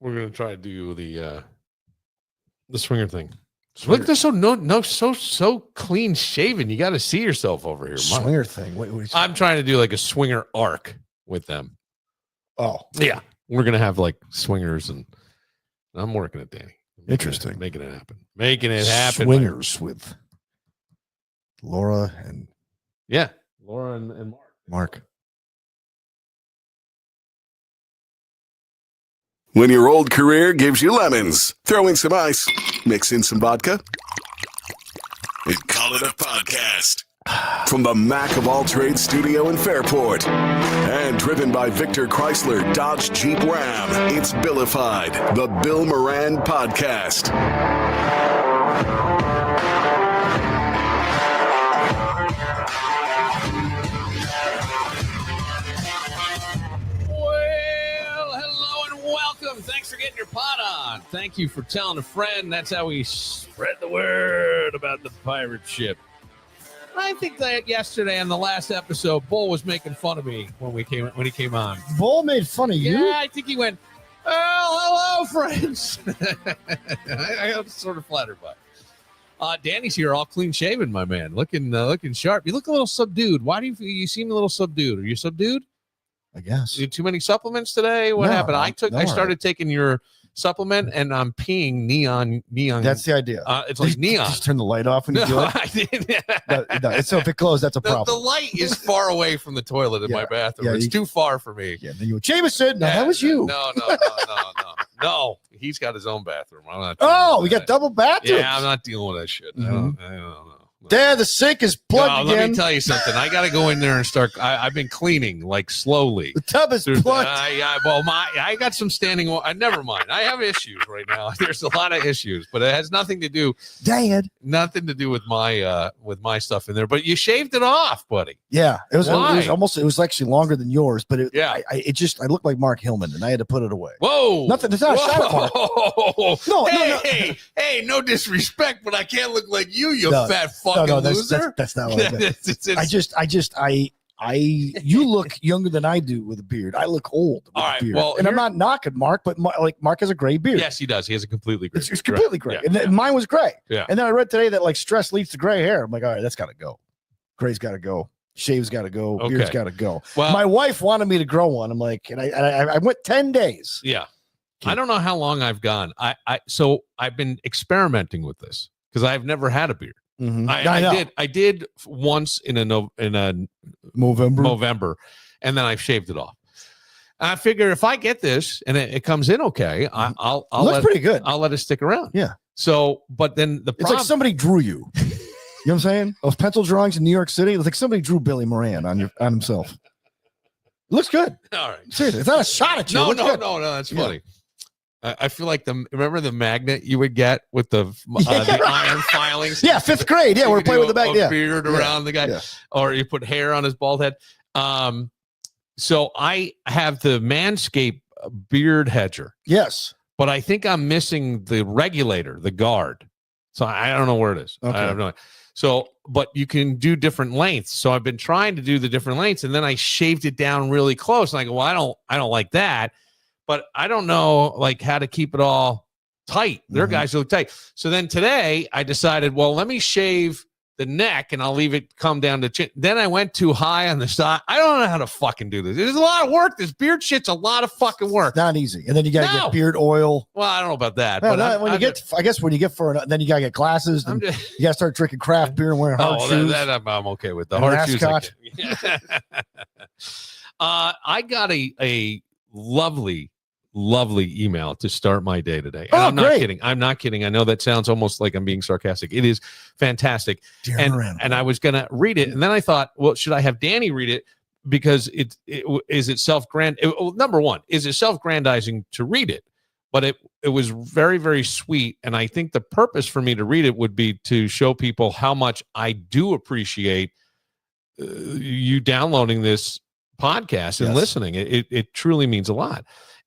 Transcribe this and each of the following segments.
We're gonna try to do the swinger thing. Look, they're so clean shaven. You got to see yourself over here. Swinger thing. Wait, I'm trying to do like a swinger arc with them. Oh, yeah. We're gonna have like swingers, and I'm working at Danny. Interesting. Making it happen. Making it happen. Swingers with Laura and Laura and Mark. When your old career gives you lemons, throw in some ice, mix in some vodka, and call it a podcast. From the Mac of All Trades studio in Fairport, and driven by Victor Chrysler Dodge Jeep Ram, it's Billified, the Bill Moran Podcast. Thanks for getting your pot on. Thank you for telling a friend. That's how we spread the word about the pirate ship. I think that yesterday on the last episode, Bull was making fun of me when he came on. Bull made fun of you? Yeah, I think he went, "Oh, hello, friends." I was sort of flattered by it. Danny's here, all clean shaven, my man, looking sharp. You look a little subdued. Why do you seem a little subdued? Are you subdued? I guess. You too many supplements today? What happened? I started taking your supplement and I'm peeing neon. That's the idea. It's like neon. Just turn the light off when you do it. I did. No, it's so if it closed, that's a problem. The light is far away from the toilet in my bathroom. Yeah, it's too far for me. Yeah, then you went, Jameson. No, that was you. No. He's got his own bathroom. I'm not. We got double bathrooms. Yeah, I'm not dealing with that shit. Mm-hmm. I don't know. There, the sink is plugged again. Let me tell you something. I got to go in there and start. I've been cleaning like slowly. The tub is plugged. I got some standing. Never mind. I have issues right now. There's a lot of issues, but it has nothing to do. Dad. Nothing to do with my stuff in there. But you shaved it off, buddy. Yeah, it was actually longer than yours, but I looked like Mark Hillman, and I had to put it away. Whoa! Nothing. It's not a shot at Mark. No. Hey! No disrespect, but I can't look like you fat fuck. Loser? That's not what I meant. You look younger than I do with a beard. I look old with a beard. Well, and I'm not knocking Mark, but Mark has a gray beard. Yes, he does. He has a completely gray. It's completely gray. Yeah. And mine was gray. Yeah. And then I read today that like stress leads to gray hair. I'm like, all right, that's got to go. Gray's got to go. Shave's got to go. Okay. Beard's got to go. Well, my wife wanted me to grow one. I'm like, and I went 10 days. Yeah. I don't know how long I've gone. So I've been experimenting with this because I've never had a beard. Mm-hmm. I did once in a November, and then I shaved it off. I figure if I get this and it comes in okay, I'll pretty good. I'll let it stick around. Yeah. So, but then it's like somebody drew you. You know what I'm saying? Those pencil drawings in New York City. It's like somebody drew Billy Moran on himself. It looks good. All right. Seriously, it's not a shot at you. No. That's funny. I feel like remember the magnet you would get with the iron filings? Yeah, 5th grade. Yeah, we're playing with the magnet. Yeah, beard around the guy, or you put hair on his bald head. So I have the Manscaped beard hedger. Yes, but I think I'm missing the regulator, the guard. So I don't know where it is. Okay. I have no idea. So, but you can do different lengths. So I've been trying to do the different lengths, and then I shaved it down really close. And I go, well, I don't like that. But I don't know like how to keep it all tight. There are guys who look tight. So then today I decided, well, let me shave the neck and I'll leave it come down to chin. Then I went too high on the side. I don't know how to fucking do this. There's a lot of work. This beard shit's a lot of fucking work. It's not easy. And then you got to get beard oil. Well, I don't know about that. No, but when you get then you got to get glasses. You got to start drinking craft beer and wearing hard shoes. That I'm okay with. The hard shoes. I got a lovely email to start my day today. And I'm not kidding. I'm not kidding. I know that sounds almost like I'm being sarcastic. It is fantastic. And I was going to read it. And then I thought, well, should I have Danny read it? Because is it number one, is it self-grandizing to read it? But it was very, very sweet. And I think the purpose for me to read it would be to show people how much I do appreciate you downloading this podcast and listening. It truly means a lot.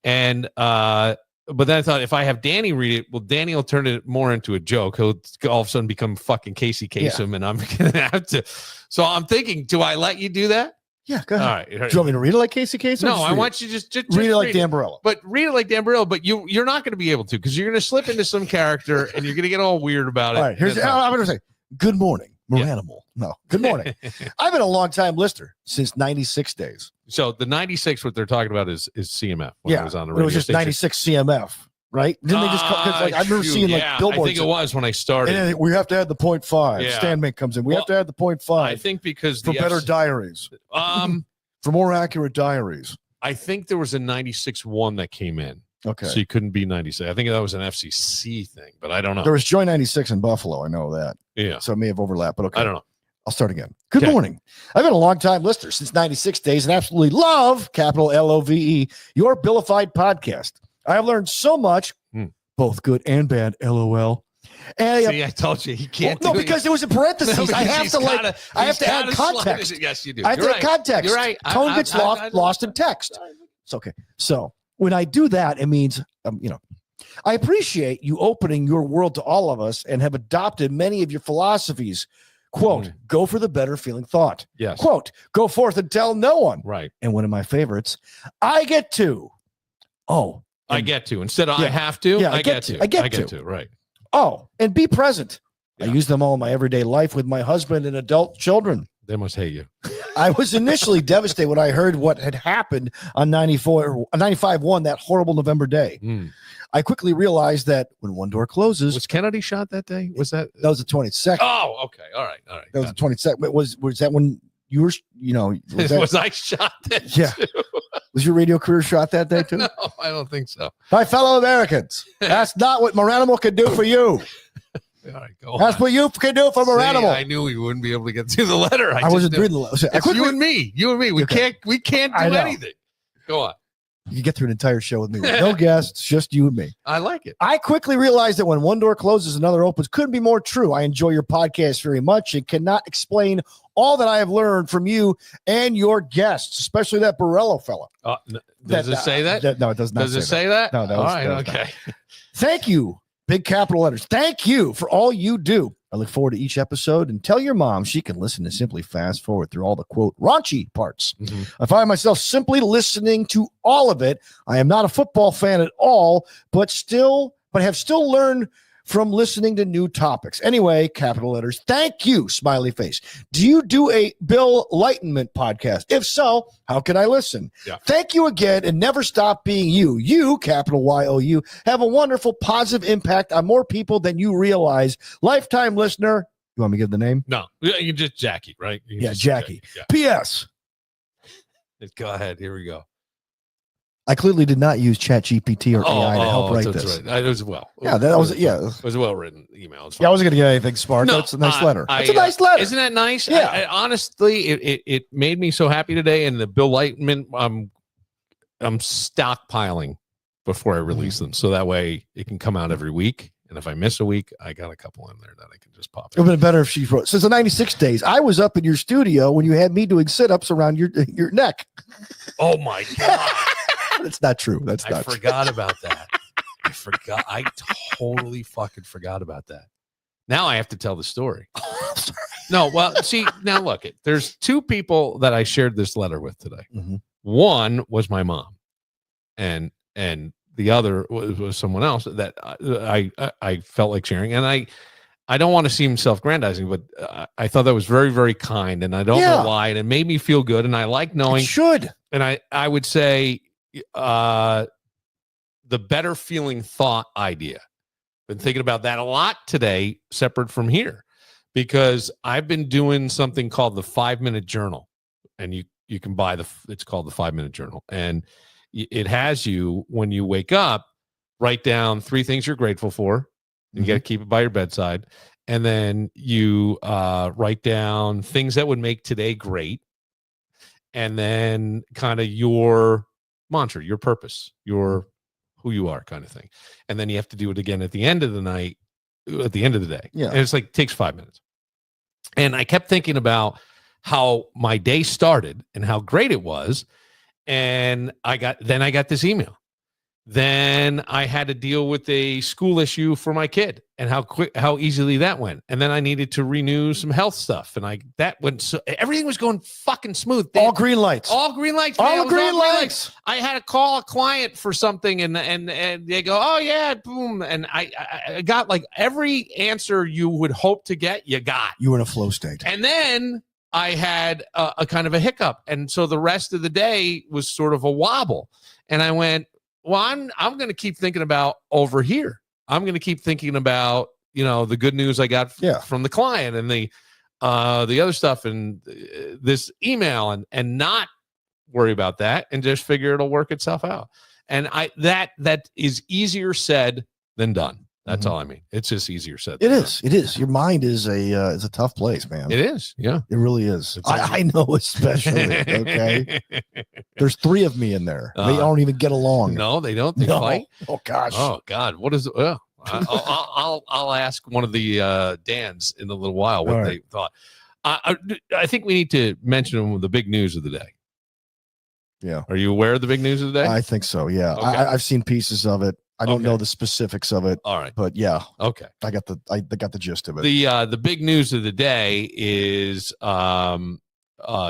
And but then I thought if I have Danny read it, well, Danny will turn it more into a joke. He'll all of a sudden become fucking Casey Kasem, and I'm gonna have to. So I'm thinking, do I let you do that? Yeah, go ahead. All right. Do you want me to read it like Casey Kasem? No, I want you just read it like Dan Barella. But read it like Dan Barella, but you're not going to be able to because you're going to slip into some character and you're going to get all weird about it. All right, I'm going to say, good morning, Moranimal. No, good morning. I've been a long-time listener since 96 days. So the 96, what they're talking about is CMF. When I was on the radio it was just station. 96 CMF. Right? Didn't they just call? Like, I remember seeing like billboards. I think it was when I started. And we have to add the 0.5. Yeah. Stan Mink comes in. We have to add the 0.5. I think because for better diaries. For more accurate diaries. I think there was a 96.1 that came in. Okay. So you couldn't be 96. I think that was an FCC thing, but I don't know. There was Joy 96 in Buffalo. I know that. Yeah. So it may have overlapped, but okay. I don't know. I'll start again. Good morning. I've been a long-time listener since 96 days and absolutely love, capital LOVE, your Billified podcast. I have learned so much. Both good and bad, LOL. And see, I told you he can't. No, because there was a parenthesis. No, I have to I have to add context. Yes, you do. I have to add context. You're right. Tone gets lost in text. It's okay. So when I do that, it means I appreciate you opening your world to all of us and have adopted many of your philosophies. Quote, go for the better feeling thought. Yes. Quote, go forth and tell no one. Right. And one of my favorites, I get to. I get to. Instead of I have to, I get to. I get to. Right. And be present. Yeah. I use them all in my everyday life with my husband and adult children. They must hate you. I was initially devastated when I heard what had happened on 95.1, that horrible November day. I quickly realized that when one door closes. Was Kennedy shot that day? Was that? That was the 22nd. Oh, okay. All right. That was the 22nd. Was that when you were, was I shot that too? Was your radio career shot that day too? No, I don't think so. My fellow Americans, that's not what Moranimal can do for you. All right, that's what you can do for Moranimal. I knew we wouldn't be able to get through the letter. I wasn't reading the letter. It's you and me. We can't do anything. Go on. You get through an entire show with me. No guests, just you and me. I like it. I quickly realized that when one door closes, another opens. Couldn't be more true. I enjoy your podcast very much and cannot explain all that I have learned from you and your guests, especially that Borello fella. Does it say that? No, it does not. Does it say that? No, all right, okay. Thank you. Big capital letters. Thank you for all you do. I look forward to each episode and tell your mom she can listen to simply fast forward through all the quote raunchy parts. I find myself simply listening to all of it. I am not a football fan at all, but have still learned from listening to new topics. Anyway, capital letters. Thank you, smiley face. Do you do a Bill Lightenment podcast? If so, how can I listen? Yeah. Thank you again and never stop being you. You, capital Y-O-U, have a wonderful positive impact on more people than you realize. Lifetime listener. You want me to give the name? No, you just Jackie, right? Jackie. Yeah. P.S. Go ahead. Here we go. I clearly did not use ChatGPT or AI to help write this. Right. It was well. Yeah, that was It was a well-written email. I wasn't going to get anything smart. No, that's a nice letter. It's a nice letter. Isn't that nice? Yeah. Honestly, it made me so happy today. And the Bill Lightman, I'm stockpiling before I release them, so that way it can come out every week. And if I miss a week, I got a couple in there that I can just pop. It would have been better if she wrote. Since the 96 days, I was up in your studio when you had me doing sit-ups around your neck. Oh my God. That's not true. I forgot about that. I totally fucking forgot about that. Now I have to tell the story. No, well, see, now look, there's two people that I shared this letter with today. One was my mom, and the other was someone else that I felt like sharing. And I don't want to seem self-grandizing, but I thought that was very, very kind, and I don't know why, and it made me feel good, and I like knowing. It should. And I would say the better feeling thought idea. Been thinking about that a lot today, separate from here, because I've been doing something called the 5-minute journal, and you can buy it's called the 5-minute journal, and it has you, when you wake up, write down 3 things you're grateful for. You got to keep it by your bedside, and then you write down things that would make today great, and then kind of your mantra, your purpose, your who you are kind of thing. And then you have to do it again at the end of the night, at the end of the day. Yeah. And it's like, takes 5 minutes. And I kept thinking about how my day started and how great it was. And I got this email, Then I had to deal with a school issue for my kid and how easily that went. And then I needed to renew some health stuff. And that went, so everything was going fucking smooth. All green lights. All green lights. Man. All green lights. I had to call a client for something and they go, oh yeah, boom. And I got like every answer you would hope to get, you got. You were in a flow state. And then I had a kind of a hiccup. And so the rest of the day was sort of a wobble. And I went, well, I'm going to keep thinking about over here. I'm going to keep thinking about, the good news I got from the client and the other stuff and this email and not worry about that and just figure it'll work itself out. And that is easier said than done. That's all I mean. It's just easier said. It is. Your mind is a tough place, man. It is. Yeah, it really is. I know, especially. Okay, there's 3 of me in there. They don't even get along. No, they don't. They fight. Oh gosh. Oh God. What is it? I'll ask one of the Dans in a little while what they thought. I think we need to mention the big news of the day. Yeah. Are you aware of the big news of the day? I think so. Yeah. Okay. I've seen pieces of it. I don't know the specifics of it. All right. But yeah. Okay. I got the gist of it. The big news of the day is a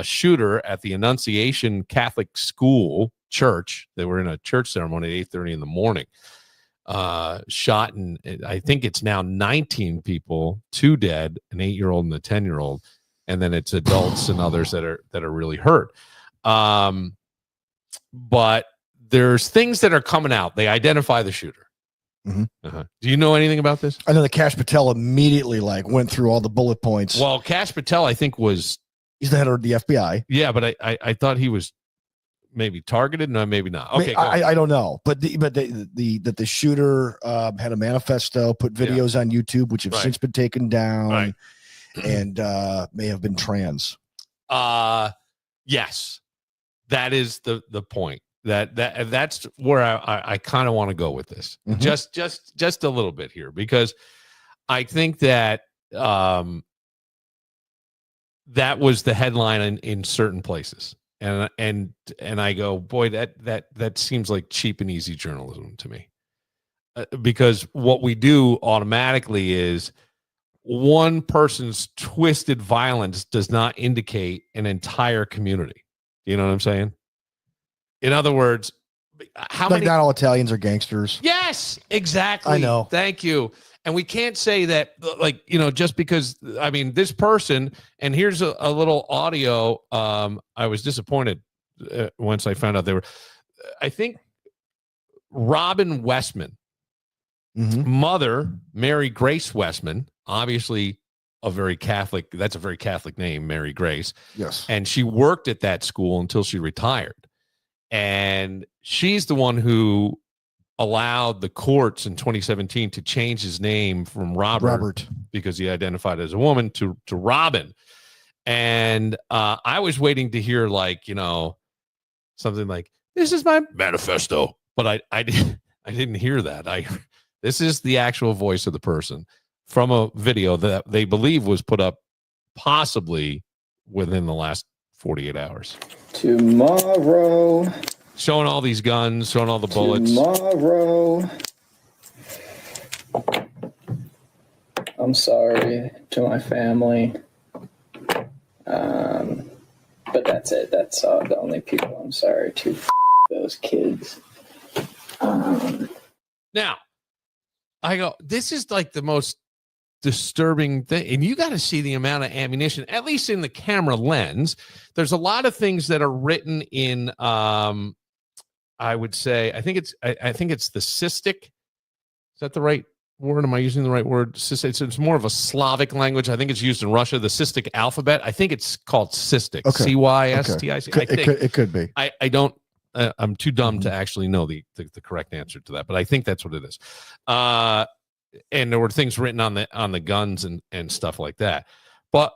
shooter at the Annunciation Catholic School Church. They were in a church ceremony at 8:30 in the morning. Shot, and I think it's now 19 people, 2 dead, an 8-year-old and a 10-year-old, and then it's adults and others that are really hurt. But there's things that are coming out. They identify the shooter. Do you know anything about this? I know that Kash Patel immediately went through all the bullet points. Well, Kash Patel, I think he's the head of the FBI. Yeah, but I thought he was maybe targeted. No, maybe not. Okay, I don't know, but the shooter had a manifesto, put videos on YouTube, which have since been taken down, and may have been trans. Yes, that is the point. That's where I kind of want to go with this, just a little bit here, because I think that that was the headline in certain places, and I go, boy, that seems like cheap and easy journalism to me, because what we do automatically is one person's twisted violence does not indicate an entire community. You know what I'm saying? In other words, how many? Not all Italians are gangsters. Yes, exactly. I know. Thank you. And we can't say that, just because, this person, and here's a little audio. I was disappointed once I found out I think Robin Westman, mother, Mary Grace Westman, obviously that's a very Catholic name, Mary Grace. Yes. And she worked at that school until she retired. And she's the one who allowed the courts in 2017 to change his name from Robert because he identified as a woman to Robin. And I was waiting to hear something like, this is my manifesto, but I didn't hear that. This is the actual voice of the person from a video that they believe was put up possibly within the last 48 hours. Tomorrow. Showing all these guns, showing all the bullets. Tomorrow. I'm sorry to my family. But that's it. That's the only people I'm sorry to. Those kids. Now, I go, this is like the most disturbing thing, and you got to see the amount of ammunition, at least in the camera lens. There's a lot of things that are written in I would say I think it's the cystic. Is that the right word? Am I using the right word? It's more of a Slavic language. I think it's used in Russia, the cystic alphabet. I think it's called cystic. Okay. Cystic. It could be. I don't I'm too dumb to actually know the correct answer to that, but I think that's what it is. And there were things written on the guns and stuff like that. But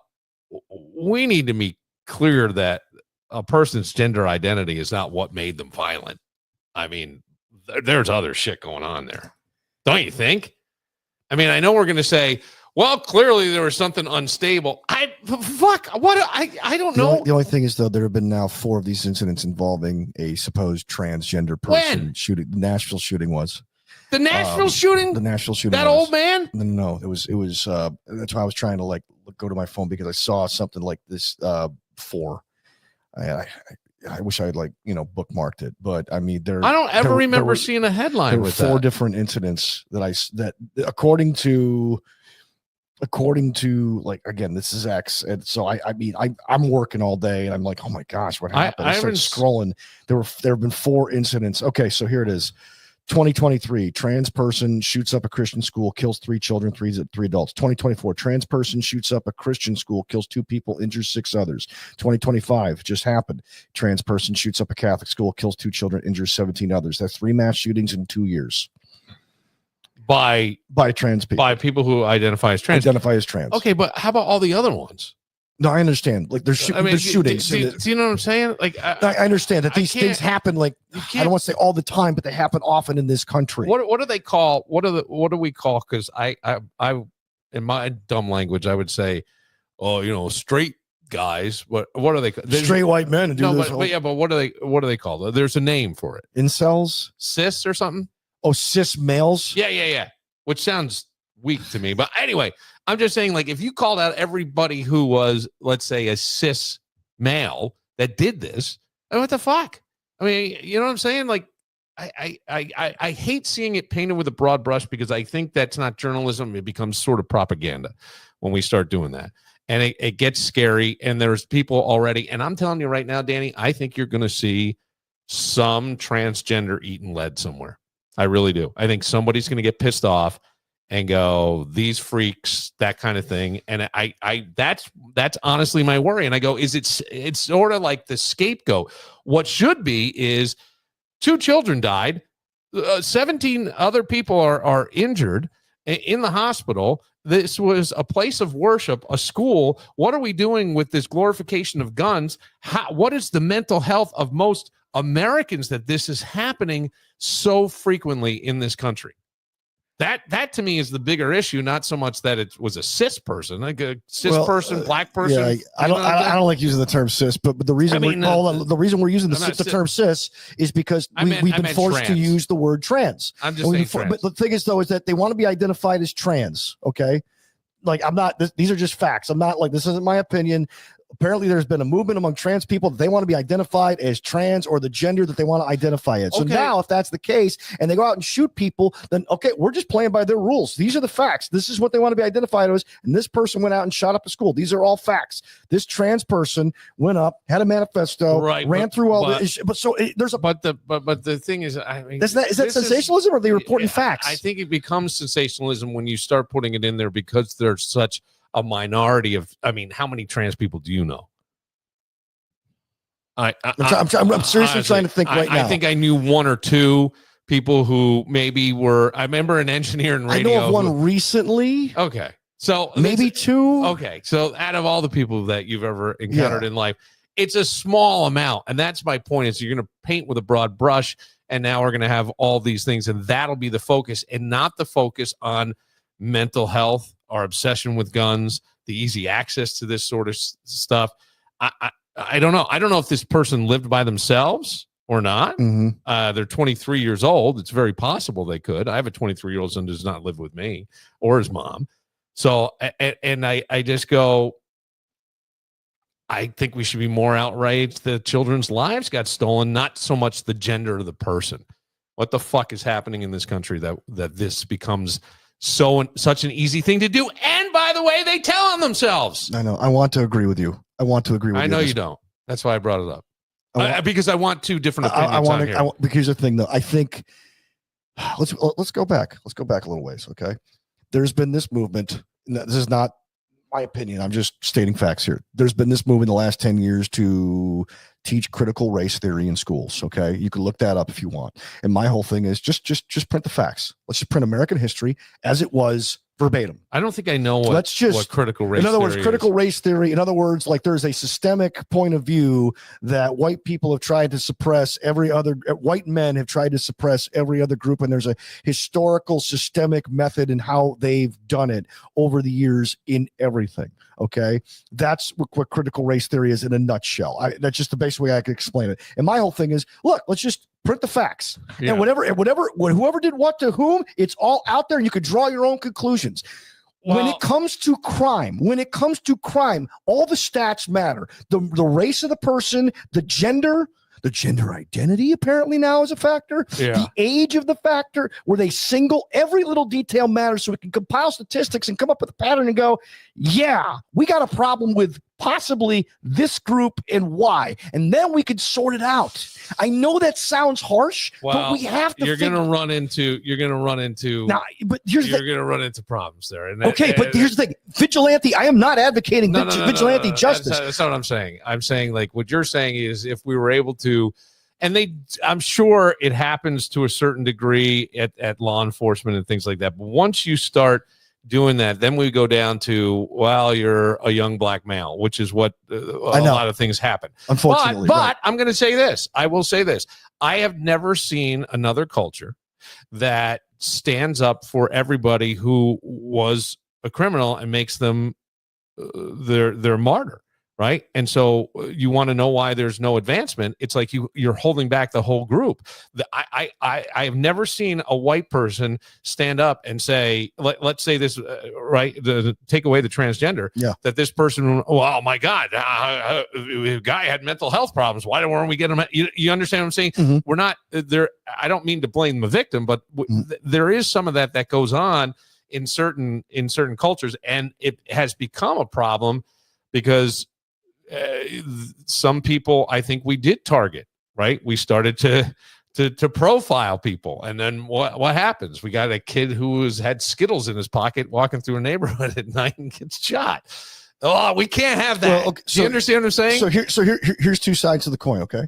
we need to be clear that a person's gender identity is not what made them violent. I mean, there's other shit going on there. Don't you think? I mean, I know we're going to say, well, clearly there was something unstable. I don't know. The only thing is, though, there have been now 4 of these incidents involving a supposed transgender person. When? Shooting. The Nashville shooting was. The Nashville shooting? The Nashville shooting. That old man? No, it was that's why I was trying to like go to my phone because I saw something like this 4. I wish I had bookmarked it, but I mean I don't ever remember seeing a headline with 4 different incidents that according to like, again, this is X, and so I'm working all day and I'm like, oh my gosh, what happened? I started scrolling. There have been 4 incidents. Okay, so here it is. 2023, trans person shoots up a Christian school, kills 3 children, 3 adults. 2024, trans person shoots up a Christian school, kills 2 people, injures 6 others. 2025 just happened. Trans person shoots up a Catholic school, kills 2 children, injures 17 others. That's 3 mass shootings in 2 years. By trans people. By people who identify as trans. Okay, but how about all the other ones? No, I understand. Like there's shootings. Do you know what I'm saying? Like I understand that these things happen. Like I don't want to say all the time, but they happen often in this country. What do they call? What do we call? Because I in my dumb language, I would say, straight guys. What are they? Straight white men. But what do they call? There's a name for it. Incels, cis or something. Oh, cis males. Yeah. Which sounds weak to me, but anyway. I'm just saying, like, if you called out everybody who was, let's say, a cis male that did this, what the fuck? I mean, you know what I'm saying? Like, I hate seeing it painted with a broad brush because I think that's not journalism. It becomes sort of propaganda when we start doing that. And it gets scary, and there's people already. And I'm telling you right now, Danny, I think you're going to see some transgender eating lead somewhere. I really do. I think somebody's going to get pissed off and go, these freaks, that kind of thing. And that's honestly my worry. And I go, it's sort of like the scapegoat. What should be is 2 children died, 17 other people are injured in the hospital. This was a place of worship, a school. What are we doing with this glorification of guns? What is the mental health of most Americans that this is happening so frequently in this country? That to me is the bigger issue, not so much that it was a cis person, like a cis person, black person. Yeah, I don't like using the term cis, but the reason the reason we're using the term cis is because we've been forced to use the word trans. I'm just saying trans. But the thing is, though, is that they want to be identified as trans. Okay, like I'm not. These are just facts. I'm not like this isn't my opinion. Apparently, there's been a movement among trans people that they want to be identified as trans or the gender that they want to identify as. So now, if that's the case, and they go out and shoot people, then okay, we're just playing by their rules. These are the facts. This is what they want to be identified as. And this person went out and shot up a school. These are all facts. This trans person went up, had a manifesto, ran through all this. But the thing is, I mean, is that sensationalism, or are they reporting facts? I think it becomes sensationalism when you start putting it in there because there's such a minority of, I mean, how many trans people do you know? I'm seriously trying to think right now. I think I knew 1 or 2 people who maybe were, I remember an engineer in radio. I know of one recently. Okay. So maybe 2. Okay. So out of all the people that you've ever encountered in life, it's a small amount. And that's my point, is you're going to paint with a broad brush, and now we're going to have all these things, and that'll be the focus, and not the focus on mental health, our obsession with guns, the easy access to this sort of stuff. I don't know. I don't know if this person lived by themselves or not. Mm-hmm. They're 23 years old. It's very possible they could. I have a 23-year-old son who does not live with me or his mom. So, and I just go, I think we should be more outraged that children's lives got stolen, not so much the gender of the person. What the fuck is happening in this country that this becomes such an easy thing to do? And by the way, they tell on themselves. I know. I want to agree with you. I know you don't. That's why I brought it up. Because I want 2 different opinions. Because here's the thing, though. I think let's go back. Let's go back a little ways. Okay. There's been this movement. This is not my opinion. I'm just stating facts here. There's been this movement in the last 10 years to teach critical race theory in schools. Okay. You can look that up if you want. And my whole thing is just print the facts. Let's just print American history as it was verbatim. I don't think I know what critical race. In other words, theory critical is. race theory. In other words, like there's a systemic point of view that white people have tried to suppress white men have tried to suppress every other group, and there's a historical systemic method in how they've done it over the years in everything. Okay, that's what critical race theory is in a nutshell. That's just the best way I could explain it. And my whole thing is, look, let's just print the facts, and whoever did what to whom, it's all out there, and you could draw your own conclusions. Well, when it comes to crime, all the stats matter. The race of the person, the gender identity apparently now is a factor. Yeah. The age of the factor, where they single every little detail matters, so we can compile statistics and come up with a pattern and go, yeah, we got a problem with possibly this group and why, and then we could sort it out. I know that sounds harsh, but we have to. You're going to run into problems there. And but here's the thing: vigilante. I am not advocating vigilante justice. That's not what I'm saying. I'm saying like what you're saying is if we were able to, and I'm sure it happens to a certain degree at law enforcement and things like that. But once you start doing that, then we go down to, well, you're a young black male, which is what a lot of things happen. Unfortunately. But I'm going to say this. I will say this. I have never seen another culture that stands up for everybody who was a criminal and makes them their martyr. Right. And so you want to know why there's no advancement. It's like you're holding back the whole group. I have never seen a white person stand up and say, let's say this, take away the transgender, that this person, oh my God, the guy had mental health problems. Why weren't we getting him? You understand what I'm saying? Mm-hmm. We're not there. I don't mean to blame the victim, but there is some of that goes on in certain cultures, and it has become a problem because some people, I think we did target, right? We started to profile people. And then what happens? We got a kid who had Skittles in his pocket walking through a neighborhood at night and gets shot. Oh, we can't have that. Well, okay, do you understand what I'm saying? So here's two sides of the coin. Okay.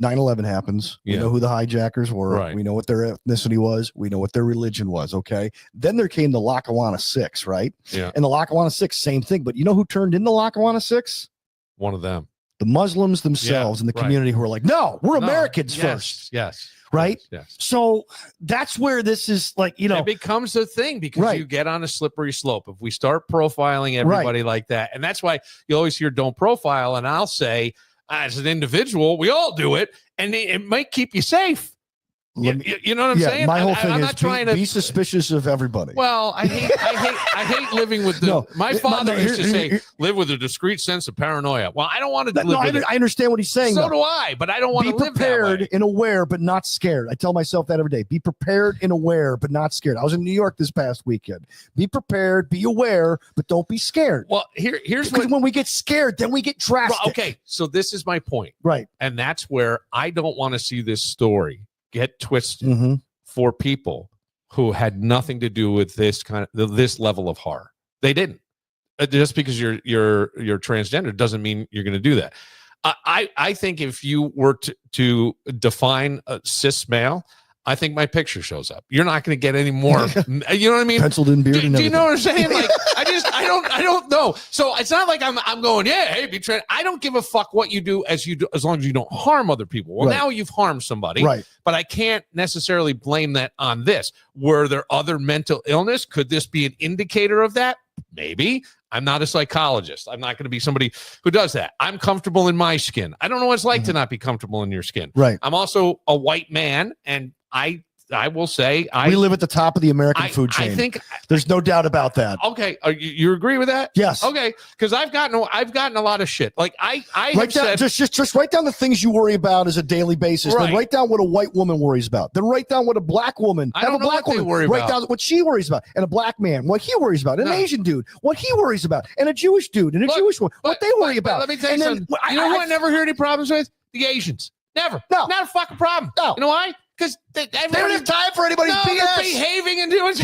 9/11 happens. We know who the hijackers were. Right. We know what their ethnicity was. We know what their religion was. Okay. Then there came the Lackawanna 6, right? Yeah. And the Lackawanna 6, same thing. But you know who turned in the Lackawanna 6? One of them. The Muslims themselves in the community who were like, no, we're Americans first. Yes. Right. Yes. So that's where this is like, it becomes a thing because you get on a slippery slope. If we start profiling everybody like that, and that's why you always hear don't profile. And I'll say, as an individual, we all do it, and it might keep you safe. You know what I'm saying? My whole thing is be suspicious of everybody. Well, I hate living with my father used to say, live with a discreet sense of paranoia. Well, I don't want to live with it. I understand what he's saying. So do I, but I don't want to live that way. Be prepared and aware, but not scared. I tell myself that every day. Be prepared and aware, but not scared. I was in New York this past weekend. Be prepared, be aware, but don't be scared. Well, here's when we get scared, then we get drastic. Well, okay, so this is my point. Right. And that's where I don't want to see this story get twisted for people who had nothing to do with this this level of horror. They didn't. Just because you're transgender doesn't mean you're going to do that. I think if you were to define a cis male, I think my picture shows up. You're not going to get any more. You know what I mean? Penciled in beard. Do you know what I'm saying? Like I don't know. So it's not like I'm going, hey, be trans. I don't give a fuck what you do as long as you don't harm other people. Well, now you've harmed somebody, right? But I can't necessarily blame that on this. Were there other mental illness? Could this be an indicator of that? Maybe. I'm not a psychologist. I'm not going to be somebody who does that. I'm comfortable in my skin. I don't know what it's like to not be comfortable in your skin. Right. I'm also a white man, and I will say we live at the top of the American food chain. I think there's no doubt about that. Okay, you agree with that? Yes. Okay, because I've gotten a lot of shit. Like I write down, just write down the things you worry about as a daily basis. Right. Then write down what a white woman worries about. Then write down what a black woman. I don't know what they worry about. Write down what she worries about, and a black man what he worries about, an Asian dude what he worries about, and a Jewish dude and a Jewish woman what they worry about. Let me tell you something. You know who I never hear any problems with? The Asians. Never. No. Not a fucking problem. No. You know why? Because they don't have time for anybody's BS. They're behaving and doing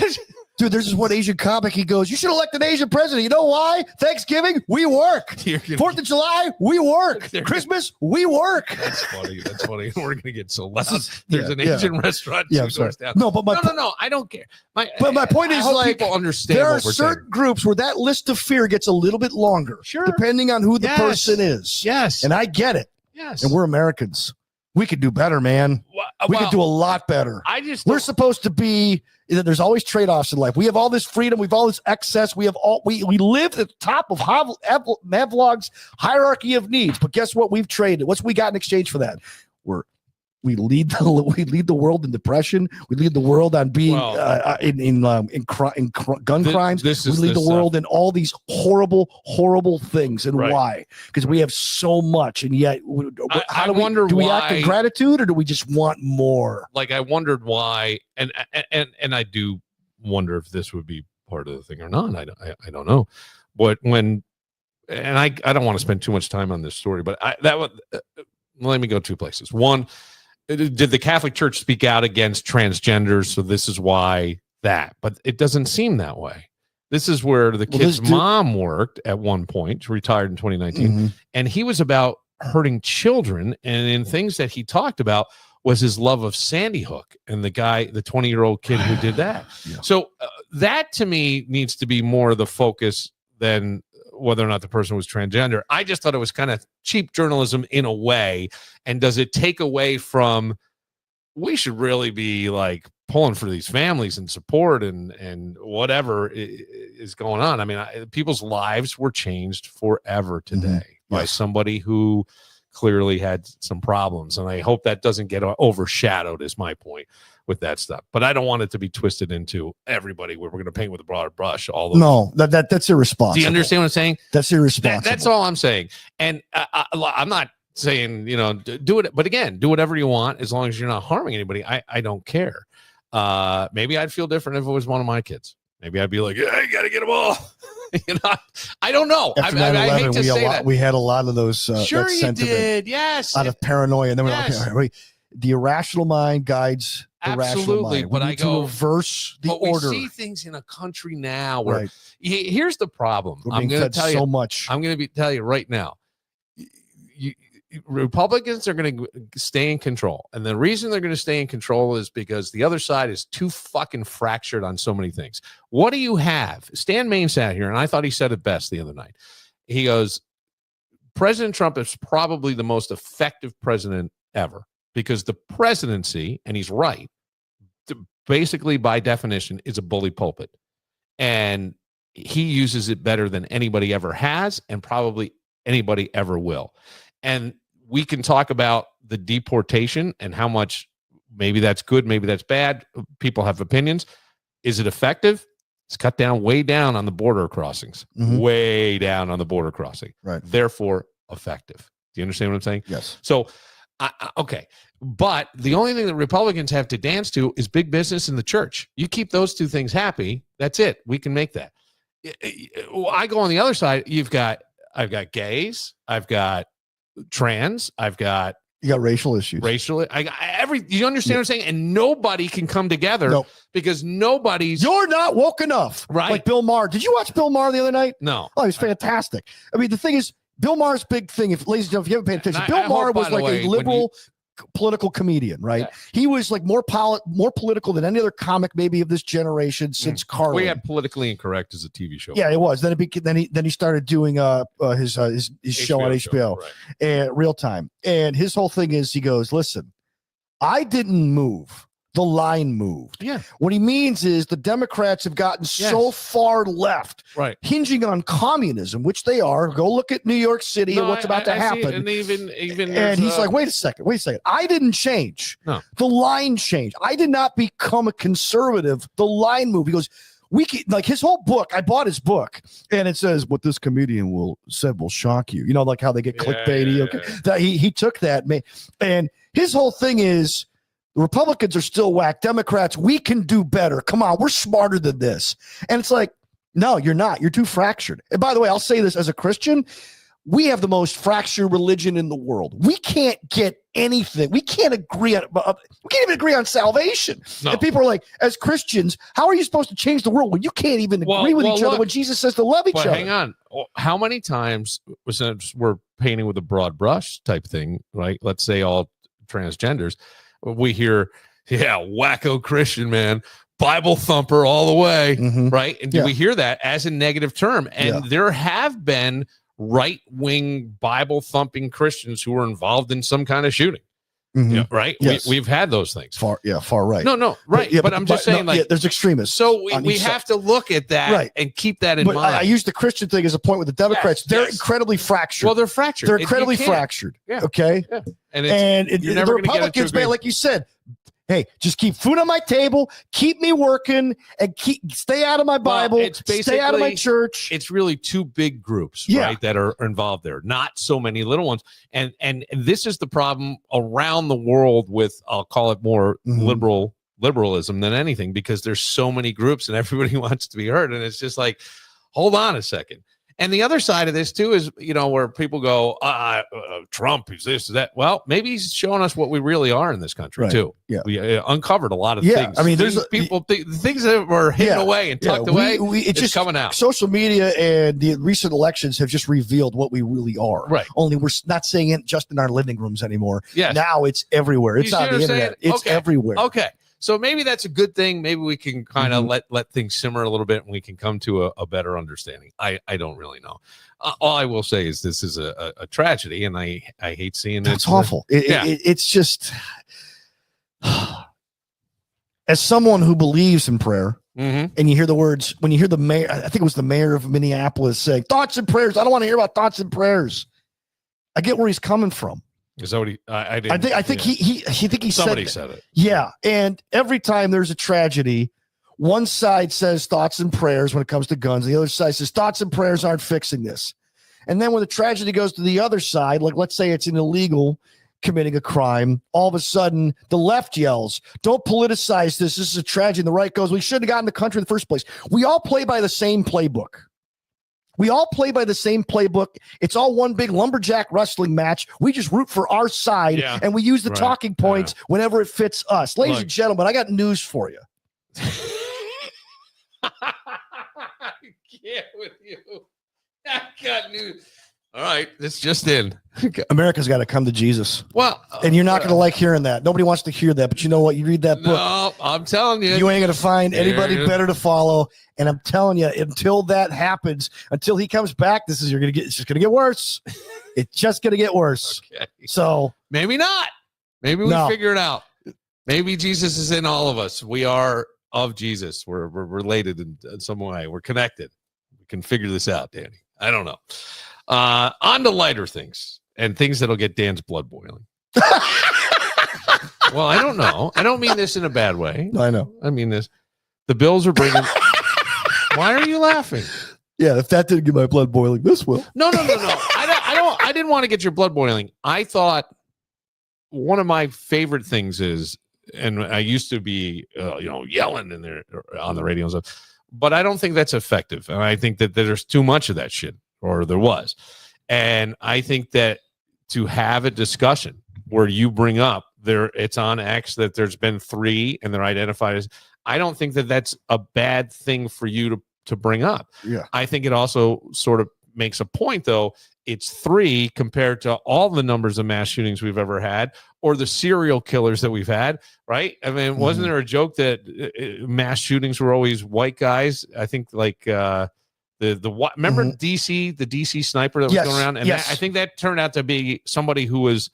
Dude, there's this one Asian comic. He goes, you should elect an Asian president. You know why? Thanksgiving, we work. 4th of July, we work. Christmas, we work. That's funny. That's funny. We're going to get so loud. There's an Asian restaurant. Yeah, I'm sorry. No, but no. I don't care. My point is, like, people understand there are certain groups where that list of fear gets a little bit longer. Sure. Depending on who the person is. Yes. And I get it. Yes. And we're Americans. We could do better, man. We could do a lot better. We're supposed to be. There's always trade-offs in life. We have all this freedom. We have all this excess. We live at the top of Mavlov's hierarchy of needs. But guess what? We've traded. What's we got in exchange for that? We lead the world in depression. We lead the world on being in gun crimes. We lead the world in all these horrible things. And why? Because we have so much, and yet do we act in gratitude, or do we just want more? Like, I wondered why, and I do wonder if this would be part of the thing or not. I don't know. But I don't want to spend too much time on this story, but let me go 2 places. One, did the Catholic Church speak out against transgenders? So this is why that, but it doesn't seem that way. This is where the kid's mom worked at one point, retired in 2019, and he was about hurting children. And in things that he talked about was his love of Sandy Hook and the 20-year-old kid who did that. Yeah. So that to me needs to be more of the focus than whether or not the person was transgender. I just thought it was kind of cheap journalism in a way. And does it take away from, we should really be like pulling for these families and support and whatever is going on. I mean, people's lives were changed forever today by somebody who clearly had some problems. And I hope that doesn't get overshadowed, is my point with that stuff. But I don't want it to be twisted into everybody where we're going to paint with a broad brush. No, that's irresponsible. Do you understand what I'm saying? That's irresponsible. That's all I'm saying. And I'm not saying, do it, but again, do whatever you want as long as you're not harming anybody. I don't care. Maybe I'd feel different if it was one of my kids. Maybe I'd be like, yeah, you got to get them all. I don't know. I hate to say that. We had a lot of those. Sure, you did. Yes. Out of paranoia. And then we're like, wait, the irrational mind guides the rational mind. But I go reverse the order. We see things in a country now where here's the problem. I'm going to tell you so much. I'm going to tell you right now. Republicans are going to stay in control. And the reason they're going to stay in control is because the other side is too fucking fractured on so many things. What do you have? Stan Main sat here, and I thought he said it best the other night. He goes, President Trump is probably the most effective president ever, because the presidency, and he's right, basically by definition is a bully pulpit. And he uses it better than anybody ever has, and probably anybody ever will. And we can talk about the deportation and how much maybe that's good, maybe that's bad. People have opinions. Is it effective? It's cut down way down on the border crossings, way down on the border crossing. Right. Therefore, effective. Do you understand what I'm saying? Yes. So, okay. But the only thing that Republicans have to dance to is big business and the church. You keep those two things happy, that's it. We can make that. I go on the other side. I've got gays. I've got trans. You got racial issues. I got you understand what I'm saying? And nobody can come together because you're not woke enough. Right. Like Bill Maher. Did you watch Bill Maher the other night? No. Oh, he was fantastic. I mean, the thing is, Bill Maher's big thing, ladies and gentlemen, if you haven't paid attention, Bill Maher was like a liberal political comedian, right? Yeah. He was like more political than any other comic maybe of this generation since Carlin. We had Politically Incorrect as a TV show. Yeah, it was. Then he started doing his show on HBO, and Real Time. And his whole thing is, he goes, listen, I didn't move. The line moved. Yeah. What he means is the Democrats have gotten so far left, hinging on communism, which they are. Go look at New York City and what's about to happen. And even and he's like, wait a second. I didn't change. No. The line changed. I did not become a conservative. The line moved. He goes, like his whole book. I bought his book, and it says what this comedian said will shock you. You know, like how they get clickbaity. Okay, that he took that, and his whole thing is, the Republicans are still whack. Democrats, we can do better. Come on, we're smarter than this. And it's like, no, you're not. You're too fractured. And by the way, I'll say this as a Christian. we have the most fractured religion in the world. We can't get anything. We can't agree on. We can't even agree on salvation. No. And people are like, as Christians, how are you supposed to change the world when you can't even agree with each other when Jesus says to love each other? Hang on. How many times we're painting with a broad brush type thing, right? Let's say all transgenders. We hear, wacko Christian man, Bible thumper all the way, right? And do we hear that as a negative term? And there have been right-wing Bible thumping Christians who were involved in some kind of shooting. Right? Yes. We've had those things. Far right. No, right. But I'm just saying, there's extremists. So we have to look at that and keep that in mind. I use the Christian thing as a point with the Democrats. They're incredibly fractured. Well, they're fractured. They're incredibly fractured. Okay. Yeah. And the Republicans, man, like you said, hey, just keep food on my table, keep me working, and stay out of my Bible, stay out of my church. It's really two big groups, right, that are involved there, not so many little ones. And this is the problem around the world with, I'll call it more liberalism than anything, because there's so many groups and everybody wants to be heard. And it's just like, hold on a second. And the other side of this too is, where people go, Trump is this, that. Well, maybe he's showing us what we really are in this country too. Yeah, we uncovered a lot of things. I mean, there's things that were hidden away and tucked away. It's just coming out. Social media and the recent elections have just revealed what we really are. Right. Only we're not saying it just in our living rooms anymore. Yeah. Now it's everywhere. It's on the internet. It's everywhere. Okay. So maybe that's a good thing. Maybe we can kind of let things simmer a little bit and we can come to a better understanding. I don't really know. All I will say is this is a tragedy, and I hate seeing it. That's awful. It's just, as someone who believes in prayer, and you hear the words, when you hear the mayor, I think it was the mayor of Minneapolis saying, thoughts and prayers. I don't want to hear about thoughts and prayers. I get where he's coming from. Is that what he? I think he somebody said it. Yeah, and every time there's a tragedy, one side says thoughts and prayers when it comes to guns. The other side says thoughts and prayers aren't fixing this. And then when the tragedy goes to the other side, like let's say it's an illegal committing a crime, all of a sudden the left yells, "Don't politicize this. This is a tragedy." And the right goes, "We shouldn't have gotten the country in the first place." We all play by the same playbook. It's all one big lumberjack wrestling match. We just root for our side, and we use the talking points whenever it fits us. Ladies and gentlemen, I got news for you. I can't with you. I got news. All right, this just in. America's got to come to Jesus. Well, and you're not going to like hearing that. Nobody wants to hear that, but you know what? You read that book. No, I'm telling you. You ain't going to find anybody better to follow. And I'm telling you, until that happens, until he comes back, it's just going to get worse. It's just going to get worse. Okay. So maybe not. Maybe we figure it out. Maybe Jesus is in all of us. We are of Jesus. We're related in some way. We're connected. We can figure this out, Danny. I don't know. On to lighter things and things that'll get Dan's blood boiling. Well, I don't know. I don't mean this in a bad way. I know. I mean this. The Bills are bringing. Why are you laughing? Yeah, if that didn't get my blood boiling, this will. No. I didn't want to get your blood boiling. I thought one of my favorite things is, and I used to be, yelling in there on the radio and stuff, but I don't think that's effective. And I think that there's too much of that shit, or there was. And I think that to have a discussion where you bring up it's on X that there's been 3 and they're identified as, I don't think that that's a bad thing for you to bring up. Yeah. I think it also sort of makes a point, though. It's 3 compared to all the numbers of mass shootings we've ever had, or the serial killers that we've had, right? I mean, wasn't there a joke that mass shootings were always white guys? I think like remember the DC sniper that was going around? And I think that turned out to be somebody who was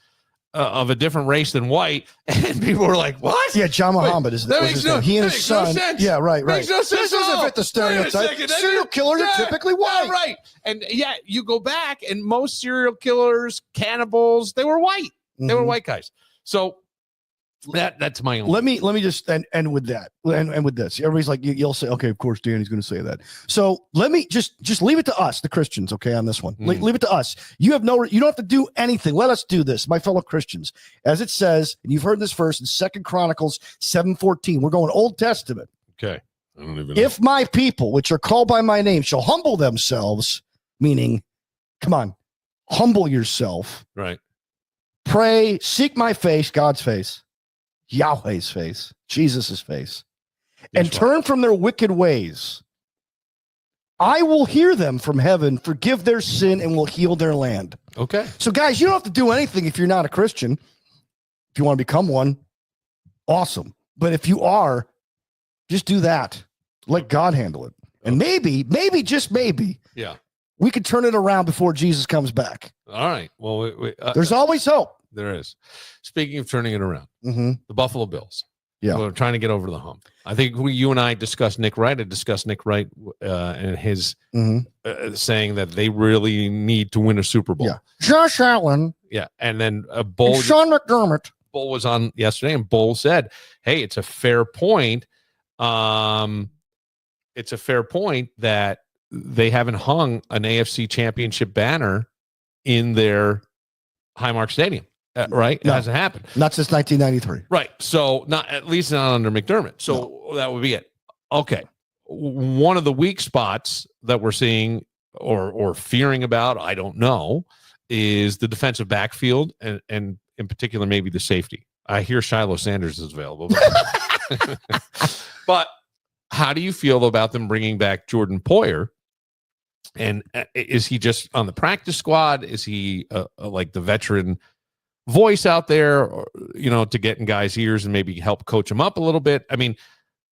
of a different race than white, and people were like, "What?" Yeah, John Muhammad is his name. He and his son. No sense. Yeah, right. Makes no sense. This doesn't fit the stereotype. Serial killers are typically white, right? And you go back, and most serial killers, cannibals, they were white. They were white guys. So that's my own. Let me just end with that. And with this, everybody's like, you'll say, okay, of course, Danny's going to say that. So let me just leave it to us, the Christians, okay, on this one. Leave it to us. You don't have to do anything. Let us do this, my fellow Christians. As it says, and you've heard this verse in 2 Chronicles 7:14. We're going Old Testament. Okay. I don't even know. If my people, which are called by my name, shall humble themselves, meaning, come on, humble yourself, right? Pray, seek my face, God's face, Yahweh's face, Jesus's face, and turn from their wicked ways. I will hear them from heaven, forgive their sin, and will heal their land. Okay. So, guys, you don't have to do anything if you're not a Christian. If you want to become one, awesome. But if you are, just do that. Let God handle it. And maybe, just maybe, we could turn it around before Jesus comes back. All right. Well, there's always hope. There is. Speaking of turning it around, the Buffalo Bills. Yeah. We're trying to get over the hump. I think you and I discussed Nick Wright. I discussed Nick Wright and his saying that they really need to win a Super Bowl. Yeah. Josh Allen. Yeah. And then Bull. And Sean McDermott. Bull was on yesterday, and Bull said, hey, it's a fair point. It's a fair point that they haven't hung an AFC championship banner in their Highmark Stadium. Right? It hasn't happened. Not since 1993. Right. So not at least not under McDermott. So that would be it. Okay. One of the weak spots that we're seeing or fearing about, I don't know, is the defensive backfield and in particular maybe the safety. I hear Shiloh Sanders is available. But how do you feel about them bringing back Jordan Poyer? And is he just on the practice squad? Is he like the veteran voice out there, or, to get in guys' ears and maybe help coach them up a little bit? I mean,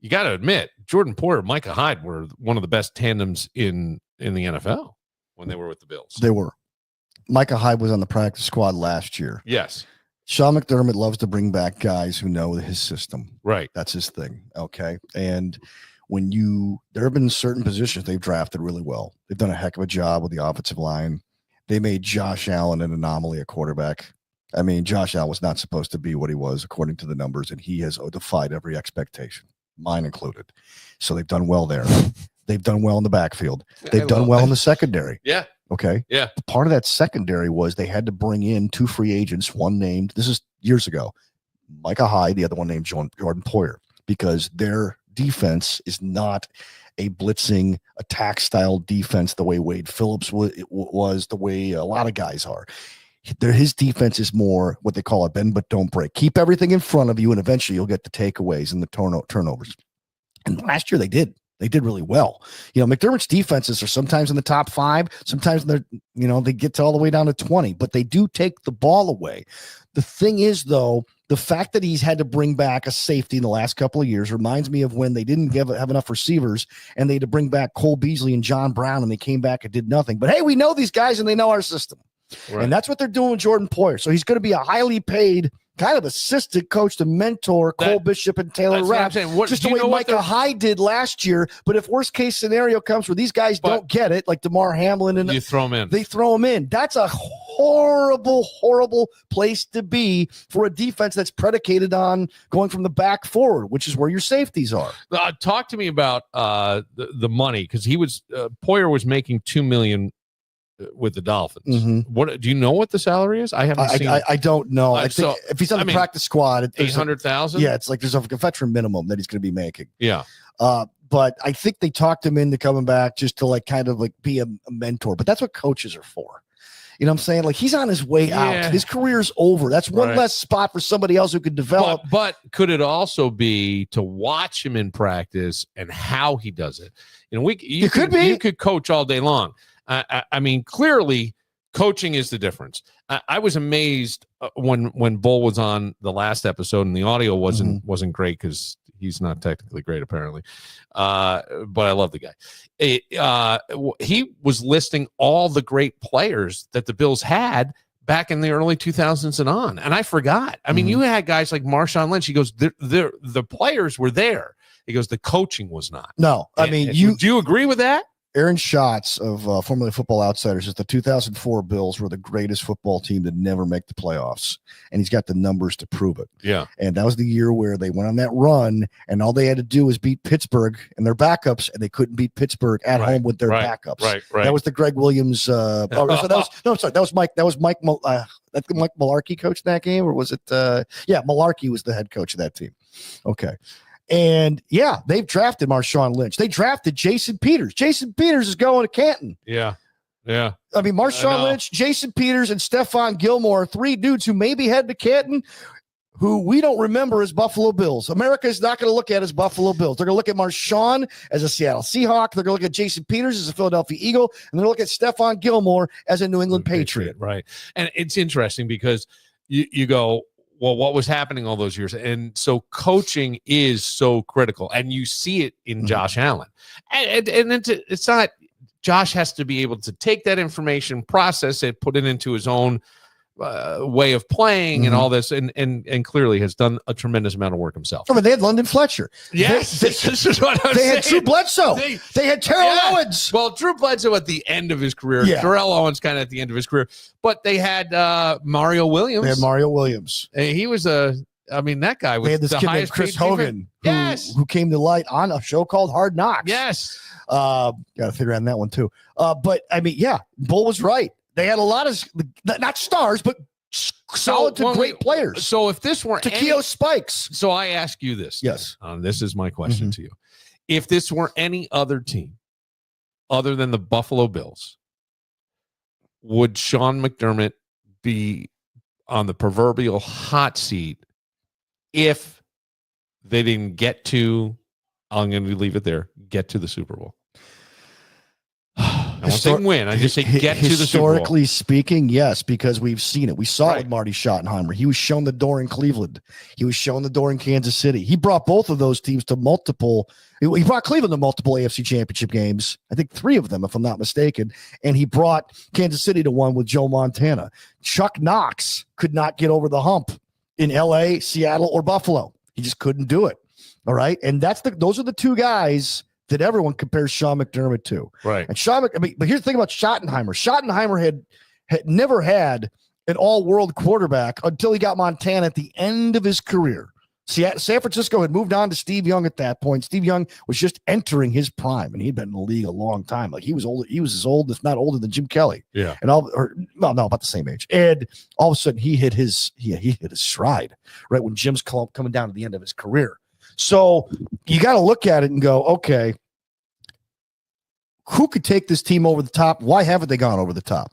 you got to admit, Jordan Poyer and Micah Hyde were one of the best tandems in the NFL when they were with the Bills. They were. Micah Hyde was on the practice squad last year. Yes. Sean McDermott loves to bring back guys who know his system. Right. That's his thing. Okay. And there have been certain positions they've drafted really well. They've done a heck of a job with the offensive line. They made Josh Allen an anomaly at quarterback. I mean, Josh Allen was not supposed to be what he was according to the numbers, and he has defied every expectation, mine included. So they've done well there. They've done well in the backfield. They've done well in the secondary. Yeah. Okay. Yeah. Part of that secondary was they had to bring in two free agents, one named, this is years ago, Micah Hyde, the other one named Jordan Poyer, because their defense is not a blitzing attack style defense the way Wade Phillips was, the way a lot of guys are. His defense is more what they call a bend but don't break. Keep everything in front of you, and eventually you'll get the takeaways and the turnovers. And last year they did. They did really well. McDermott's defenses are sometimes in the top 5, sometimes they're, they get to all the way down to 20, but they do take the ball away. The thing is, though, the fact that he's had to bring back a safety in the last couple of years reminds me of when they didn't have enough receivers and they had to bring back Cole Beasley and John Brown, and they came back and did nothing. But hey, we know these guys and they know our system. Right. And that's what they're doing with Jordan Poyer. So he's going to be a highly paid kind of assistant coach to mentor Cole Bishop and Taylor Rapp. Just the way Micah Hyde did last year. But if worst case scenario comes where these guys don't get it, like DeMar Hamlin, and you throw them in. They throw them in. That's a horrible, horrible place to be for a defense that's predicated on going from the back forward, which is where your safeties are. Talk to me about the money, because Poyer was making $2 million with the Dolphins. What do you know what the salary is? I haven't seen. I don't know. I think if he's on the practice squad, $800,000. Yeah, it's like there's a veteran minimum that he's going to be making. Yeah. But I think they talked him into coming back just to kind of be a mentor. But that's what coaches are for. You know what I'm saying? Like, he's on his way out. His career's over. That's one less spot for somebody else who could develop. But could it also be to watch him in practice and how he does it? You could coach all day long. I mean, clearly, coaching is the difference. I was amazed when Bull was on the last episode, and the audio wasn't great because he's not technically great, apparently. But I love the guy. He was listing all the great players that the Bills had back in the early 2000s and on, and I forgot. I mean, you had guys like Marshawn Lynch. He goes, the players were there. He goes, the coaching was not. No, I mean, do you agree with that? Aaron Schatz of formerly Football Outsiders says the 2004 Bills were the greatest football team to never make the playoffs, and he's got the numbers to prove it. Yeah, and that was the year where they went on that run, and all they had to do was beat Pittsburgh and their backups, and they couldn't beat Pittsburgh at home with their backups. Right. That was the Greg Williams. That was Mike. That was Mike. That Mike Mularkey coached that game, or was it? Mularkey was the head coach of that team. Okay. And they've drafted Marshawn Lynch. They drafted Jason Peters. Jason Peters is going to Canton. Yeah. Yeah. I mean, Marshawn Lynch, Jason Peters, and Stephon Gilmore, 3 dudes who maybe head to Canton, who we don't remember as Buffalo Bills. America is not going to look at as Buffalo Bills. They're going to look at Marshawn as a Seattle Seahawk. They're going to look at Jason Peters as a Philadelphia Eagle. And they're going to look at Stephon Gilmore as a New England Patriot. Right. And it's interesting because you go, well, what was happening all those years? And so coaching is so critical. And you see it in Josh Allen. And it's not, Josh has to be able to take that information, process it, put it into his own way of playing and all this, and clearly has done a tremendous amount of work himself. Oh, but they had London Fletcher. Yes, this is what I was saying. They had Drew Bledsoe. They had Terrell Owens. Well, Drew Bledsoe at the end of his career. Yeah. Terrell Owens kind of at the end of his career. But they had Mario Williams. They had Mario Williams. And he was that guy was they had this the kid named highest Chris paid Hogan, defense. who came to light on a show called Hard Knocks. Yes. Got to figure out that one too. But I mean, yeah, Bull was right. They had a lot of not stars, but solid to great players. So if this were Takeo Spikes. So I ask you this. Yes. This is my question to you. If this were any other team other than the Buffalo Bills, would Sean McDermott be on the proverbial hot seat if they didn't get to, I'm going to leave it there, get to the Super Bowl? I won't say win. I just say get to the Super Bowl. Historically speaking, yes, because we've seen it. We saw it with Marty Schottenheimer. He was shown the door in Cleveland. He was shown the door in Kansas City. He brought both of those teams to multiple. He brought Cleveland to multiple AFC championship games. I think 3 of them, if I'm not mistaken. And he brought Kansas City to one with Joe Montana. Chuck Knox could not get over the hump in LA, Seattle, or Buffalo. He just couldn't do it. All right. And those are the 2 guys that everyone compares Sean McDermott to. Right. And but here's the thing about Schottenheimer. Schottenheimer had never had an all-world quarterback until he got Montana at the end of his career. San Francisco had moved on to Steve Young at that point. Steve Young was just entering his prime, and he'd been in the league a long time. Like he was old. He was as old, if not older, than Jim Kelly. Yeah. And about the same age. And all of a sudden, he hit his stride right when Jim's coming down to the end of his career. So you got to look at it and go, okay, who could take this team over the top? Why haven't they gone over the top?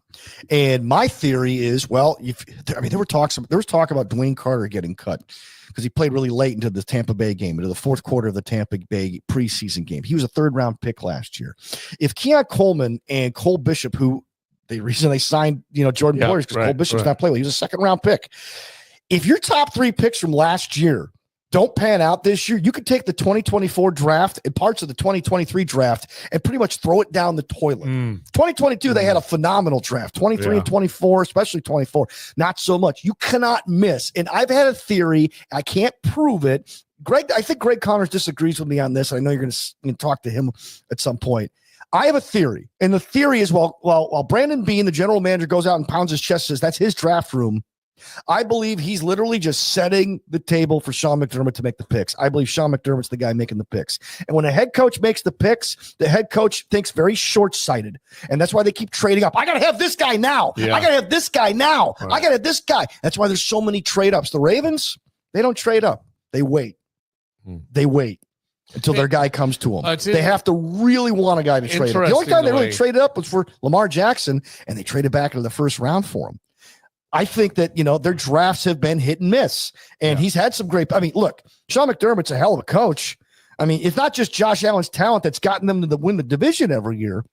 And my theory is, well, there was talk about Dwayne Carter getting cut because he played really late into the Tampa Bay game, into the 4th quarter of the Tampa Bay preseason game. He was a 3rd-round pick last year. If Keon Coleman and Cole Bishop, who the reason they signed, Jordan Boyers, because Cole Bishop's not playing well, he was a 2nd-round pick. If your top 3 picks from last year don't pan out this year, you could take the 2024 draft and parts of the 2023 draft and pretty much throw it down the toilet. 2022, they had a phenomenal draft. 23 and 24, especially 24, not so much. You cannot miss. And I've had a theory. I can't prove it. I think Greg Connors disagrees with me on this. I know you're going to talk to him at some point. I have a theory. And the theory is, while Brandon Beane, the general manager, goes out and pounds his chest, says that's his draft room, I believe he's literally just setting the table for Sean McDermott to make the picks. I believe Sean McDermott's the guy making the picks. And when a head coach makes the picks, the head coach thinks very short-sighted. And that's why they keep trading up. I got to have this guy now. I got to have this guy now. Right. I got to have this guy. That's why there's so many trade-ups. The Ravens, they don't trade up. They wait. They wait until their guy comes to them. They have to really want a guy to trade up. The only time they really traded up was for Lamar Jackson, and they traded back into the 1st round for him. I think that, their drafts have been hit and miss, and he's had some great. I mean, look, Sean McDermott's a hell of a coach. I mean, it's not just Josh Allen's talent that's gotten them to win the division every year,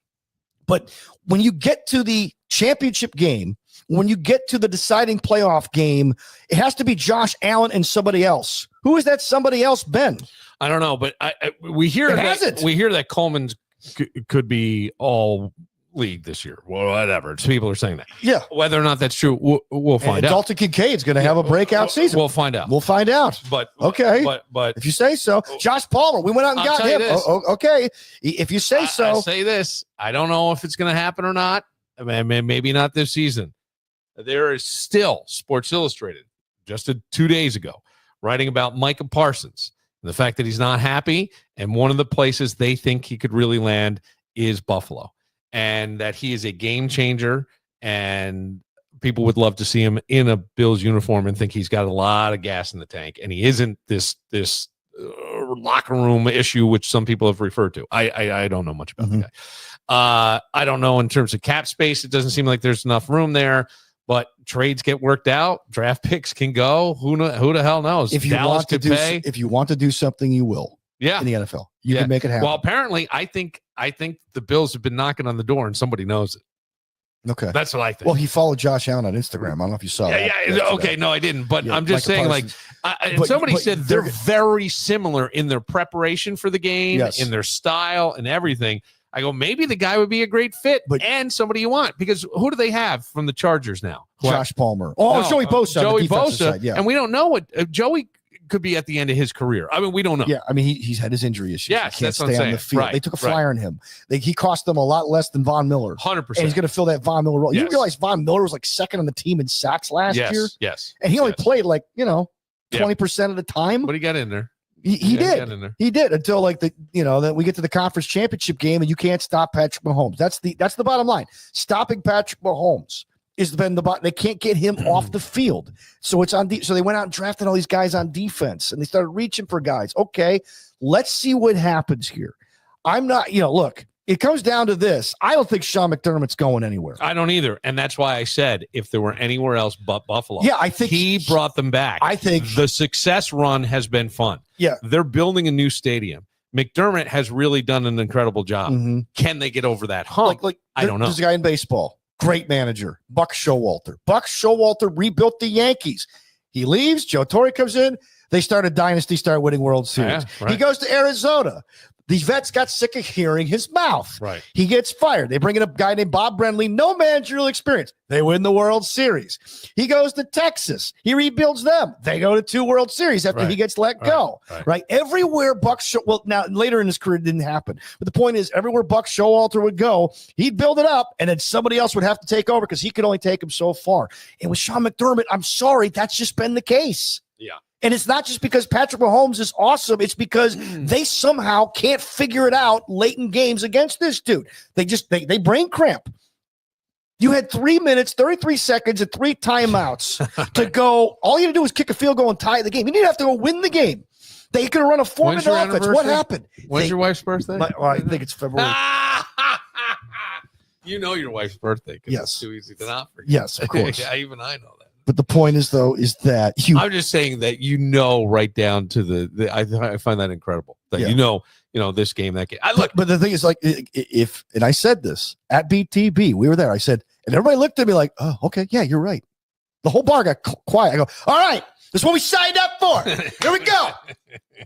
but when you get to the championship game, when you get to the deciding playoff game, it has to be Josh Allen and somebody else. Who has that somebody else been? I don't know, but we hear that Coleman's could be all league this year. Well, whatever. People are saying that. Yeah. Whether or not that's true, we'll find out. Dalton Kincaid's going to have a breakout season. We'll find out. But okay. But if you say so, Josh Palmer, we went out and got him. Okay. If you say so. I'll say this. I don't know if it's going to happen or not. I mean, maybe not this season. There is still Sports Illustrated just 2 days ago writing about Micah Parsons and the fact that he's not happy. And one of the places they think he could really land is Buffalo. And that he is a game changer, and people would love to see him in a Bills uniform and think he's got a lot of gas in the tank, and he isn't this locker room issue, which some people have referred to. I don't know much about the I don't know in terms of cap space. It doesn't seem like there's enough room there. But trades get worked out. Draft picks can go. Who the hell knows? If you Dallas want to pay. if you want to do something, you will. Yeah. In the NFL, you can make it happen. Well, apparently, I think the Bills have been knocking on the door, and somebody knows it. Okay, that's what I think. Well, he followed Josh Allen on Instagram. I don't know if you saw that. Yeah. Okay, no, I didn't. But I'm just saying, somebody said they're very similar in their preparation for the game, in their style, and everything. I go, maybe the guy would be a great fit and somebody you want, because who do they have from the Chargers now? Josh Palmer. Joey Bosa. Joey Bosa. Side, and we don't know what Joey could be at the end of his career. I mean, we don't know. Yeah, I mean, he's had his injury issues. Yes, he can't stay on the field. Right, they took a flyer on him. He cost them a lot less than Von Miller. 100%. And he's going to fill that Von Miller role. You realize Von Miller was like second on the team in sacks last year? Yes. And he only played 20% of the time. But he got in there. He did until that we get to the conference championship game and you can't stop Patrick Mahomes. That's the bottom line. Stopping Patrick Mahomes is been they can't get him off the field. So it's on. So they went out and drafted all these guys on defense and they started reaching for guys. Okay, let's see what happens here. I'm not. Look. It comes down to this. I don't think Sean McDermott's going anywhere. I don't either. And that's why I said if there were anywhere else but Buffalo. Yeah, I think he brought them back. I think the success run has been fun. Yeah. They're building a new stadium. McDermott has really done an incredible job. Mm-hmm. Can they get over that hump? I don't know. There's a guy in baseball, great manager, Buck Showalter. Buck Showalter rebuilt the Yankees. He leaves. Joe Torre comes in. They start a dynasty, start winning World Series. Yeah, right. He goes to Arizona. These vets got sick of hearing his mouth. Right. He gets fired. They bring in a guy named Bob Brenly, no managerial experience. They win the World Series. He goes to Texas. He rebuilds them. They go to 2 World Series after he gets let go. Right. Everywhere now later in his career it didn't happen. But the point is, everywhere Buck Showalter would go, he'd build it up, and then somebody else would have to take over because he could only take him so far. And with Sean McDermott, I'm sorry, that's just been the case. Yeah. And it's not just because Patrick Mahomes is awesome. It's because they somehow can't figure it out late in games against this dude. They brain cramp. You had 3 minutes, 33 seconds, and 3 timeouts to go. All you had to do was kick a field goal and tie the game. You didn't have to go win the game. They could have run a 4-minute offense. What happened? When's your wife's birthday? I think it's February. You know your wife's birthday. Yes. It's too easy to not forget. Yes, of course. Even I know that. But the point is, though, is that I'm just saying that right down to I find that incredible. That this game, that game. But the thing is, and I said this at BTB, we were there. I said, and everybody looked at me like, oh, okay, yeah, you're right. The whole bar got quiet. I go, all right, this is what we signed up for. Here we go.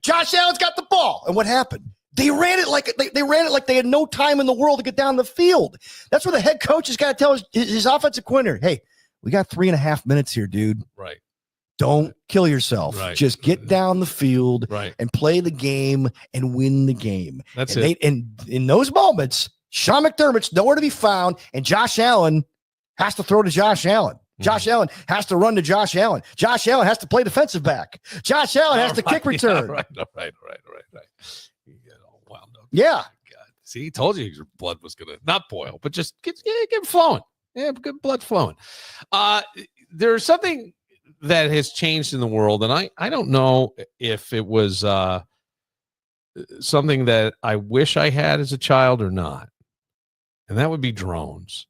Josh Allen's got the ball. And what happened? They ran it like they had no time in the world to get down the field. That's where the head coach has got to tell his offensive coordinator, hey, we got 3.5 minutes here, dude. Right. Don't kill yourself. Right. Just get down the field and play the game and win the game. That's it. And in those moments, Sean McDermott's nowhere to be found, and Josh Allen has to throw to Josh Allen. Josh Allen has to run to Josh Allen. Josh Allen has to play defensive back. Josh Allen has to kick return. Right. You get all wound up. Yeah. God. See, he told you your blood was going to not boil, but just get flowing. Yeah, good blood flowing. There's something that has changed in the world, and I don't know if it was something that I wish I had as a child or not, and that would be drones.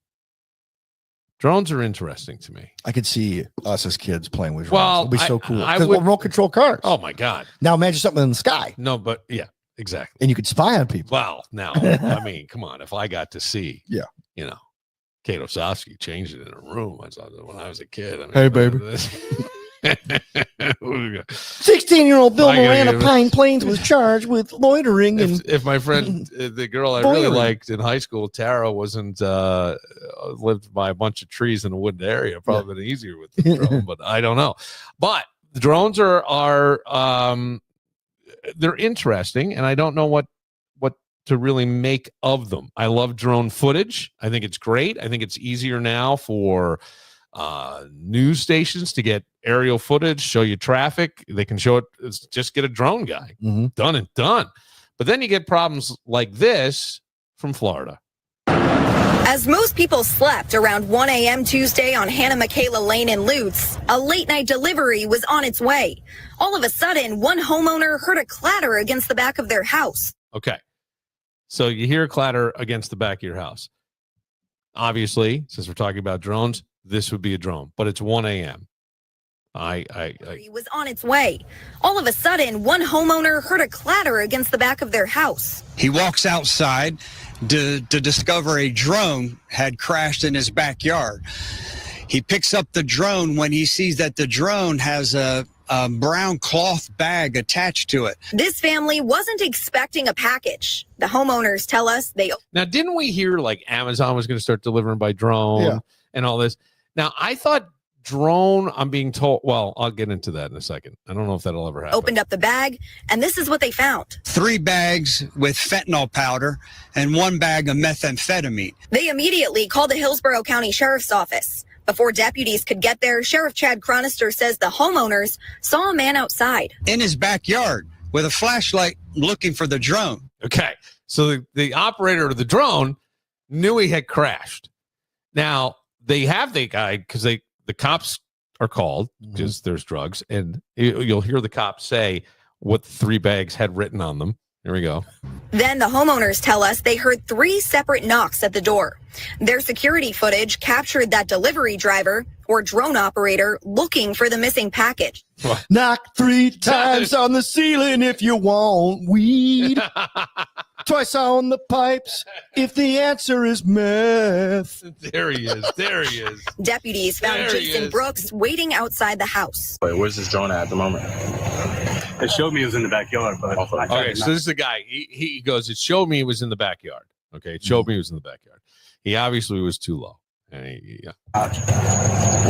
Drones are interesting to me. I could see us as kids playing with drones. Well, it would be so cool. Because we'll remote control cars. Oh, my God. Now imagine something in the sky. No, but yeah, exactly. And you could spy on people. Well, now, I mean, come on. If I got to see, Kate Osofsky changed it in a room. I saw that when I was a kid. Hey, baby. 16-year-old Bill Moran of Pine Plains was charged with loitering. If my friend, the girl I really liked in high school, Tara, wasn't lived by a bunch of trees in a wooded area, probably been easier with the drone, but I don't know. But the drones are they're interesting, and I don't know what to really make of them. I love drone footage. I think it's great. I think it's easier now for news stations to get aerial footage, show you traffic. They can show it. Just get a drone guy. Done and done. But then you get problems like this from Florida. As most people slept around 1 a.m. Tuesday on Hannah Michaela Lane in Lutz, a late-night delivery was on its way. All of a sudden, one homeowner heard a clatter against the back of their house. Okay. So you hear a clatter against the back of your house. Obviously, since we're talking about drones, this would be a drone, but it's 1 a.m. He was on its way. All of a sudden, one homeowner heard a clatter against the back of their house. He walks outside to discover a drone had crashed in his backyard. He picks up the drone when he sees that the drone has a brown cloth bag attached to it. This family wasn't expecting a package. The homeowners tell us Now, didn't we hear like Amazon was going to start delivering by drone and all this? Now, I thought drone, I'm being told, well, I'll get into that in a second. I don't know if that'll ever happen. Opened up the bag, and this is what they found. 3 bags with fentanyl powder and 1 bag of methamphetamine. They immediately called the Hillsborough County Sheriff's Office. Before deputies could get there, Sheriff Chad Chronister says the homeowners saw a man outside. In his backyard with a flashlight looking for the drone. Okay. So the operator of the drone knew he had crashed. Now, they have the guy because the cops are called because there's drugs, and you'll hear the cops say what 3 bags had written on them. Here we go. Then the homeowners tell us they heard 3 separate knocks at the door. Their security footage captured that delivery driver or drone operator looking for the missing package. What? Knock 3 times on the ceiling if you want weed. Twice on the pipes if the answer is meth. There he is. There he is. Deputies found Jason Brooks waiting outside the house. Wait, where's this drone at the moment? It showed me it was in the backyard, but okay, so this is the guy. He goes, it showed me it was in the backyard. Okay, it showed me it was in the backyard. He obviously was too low. And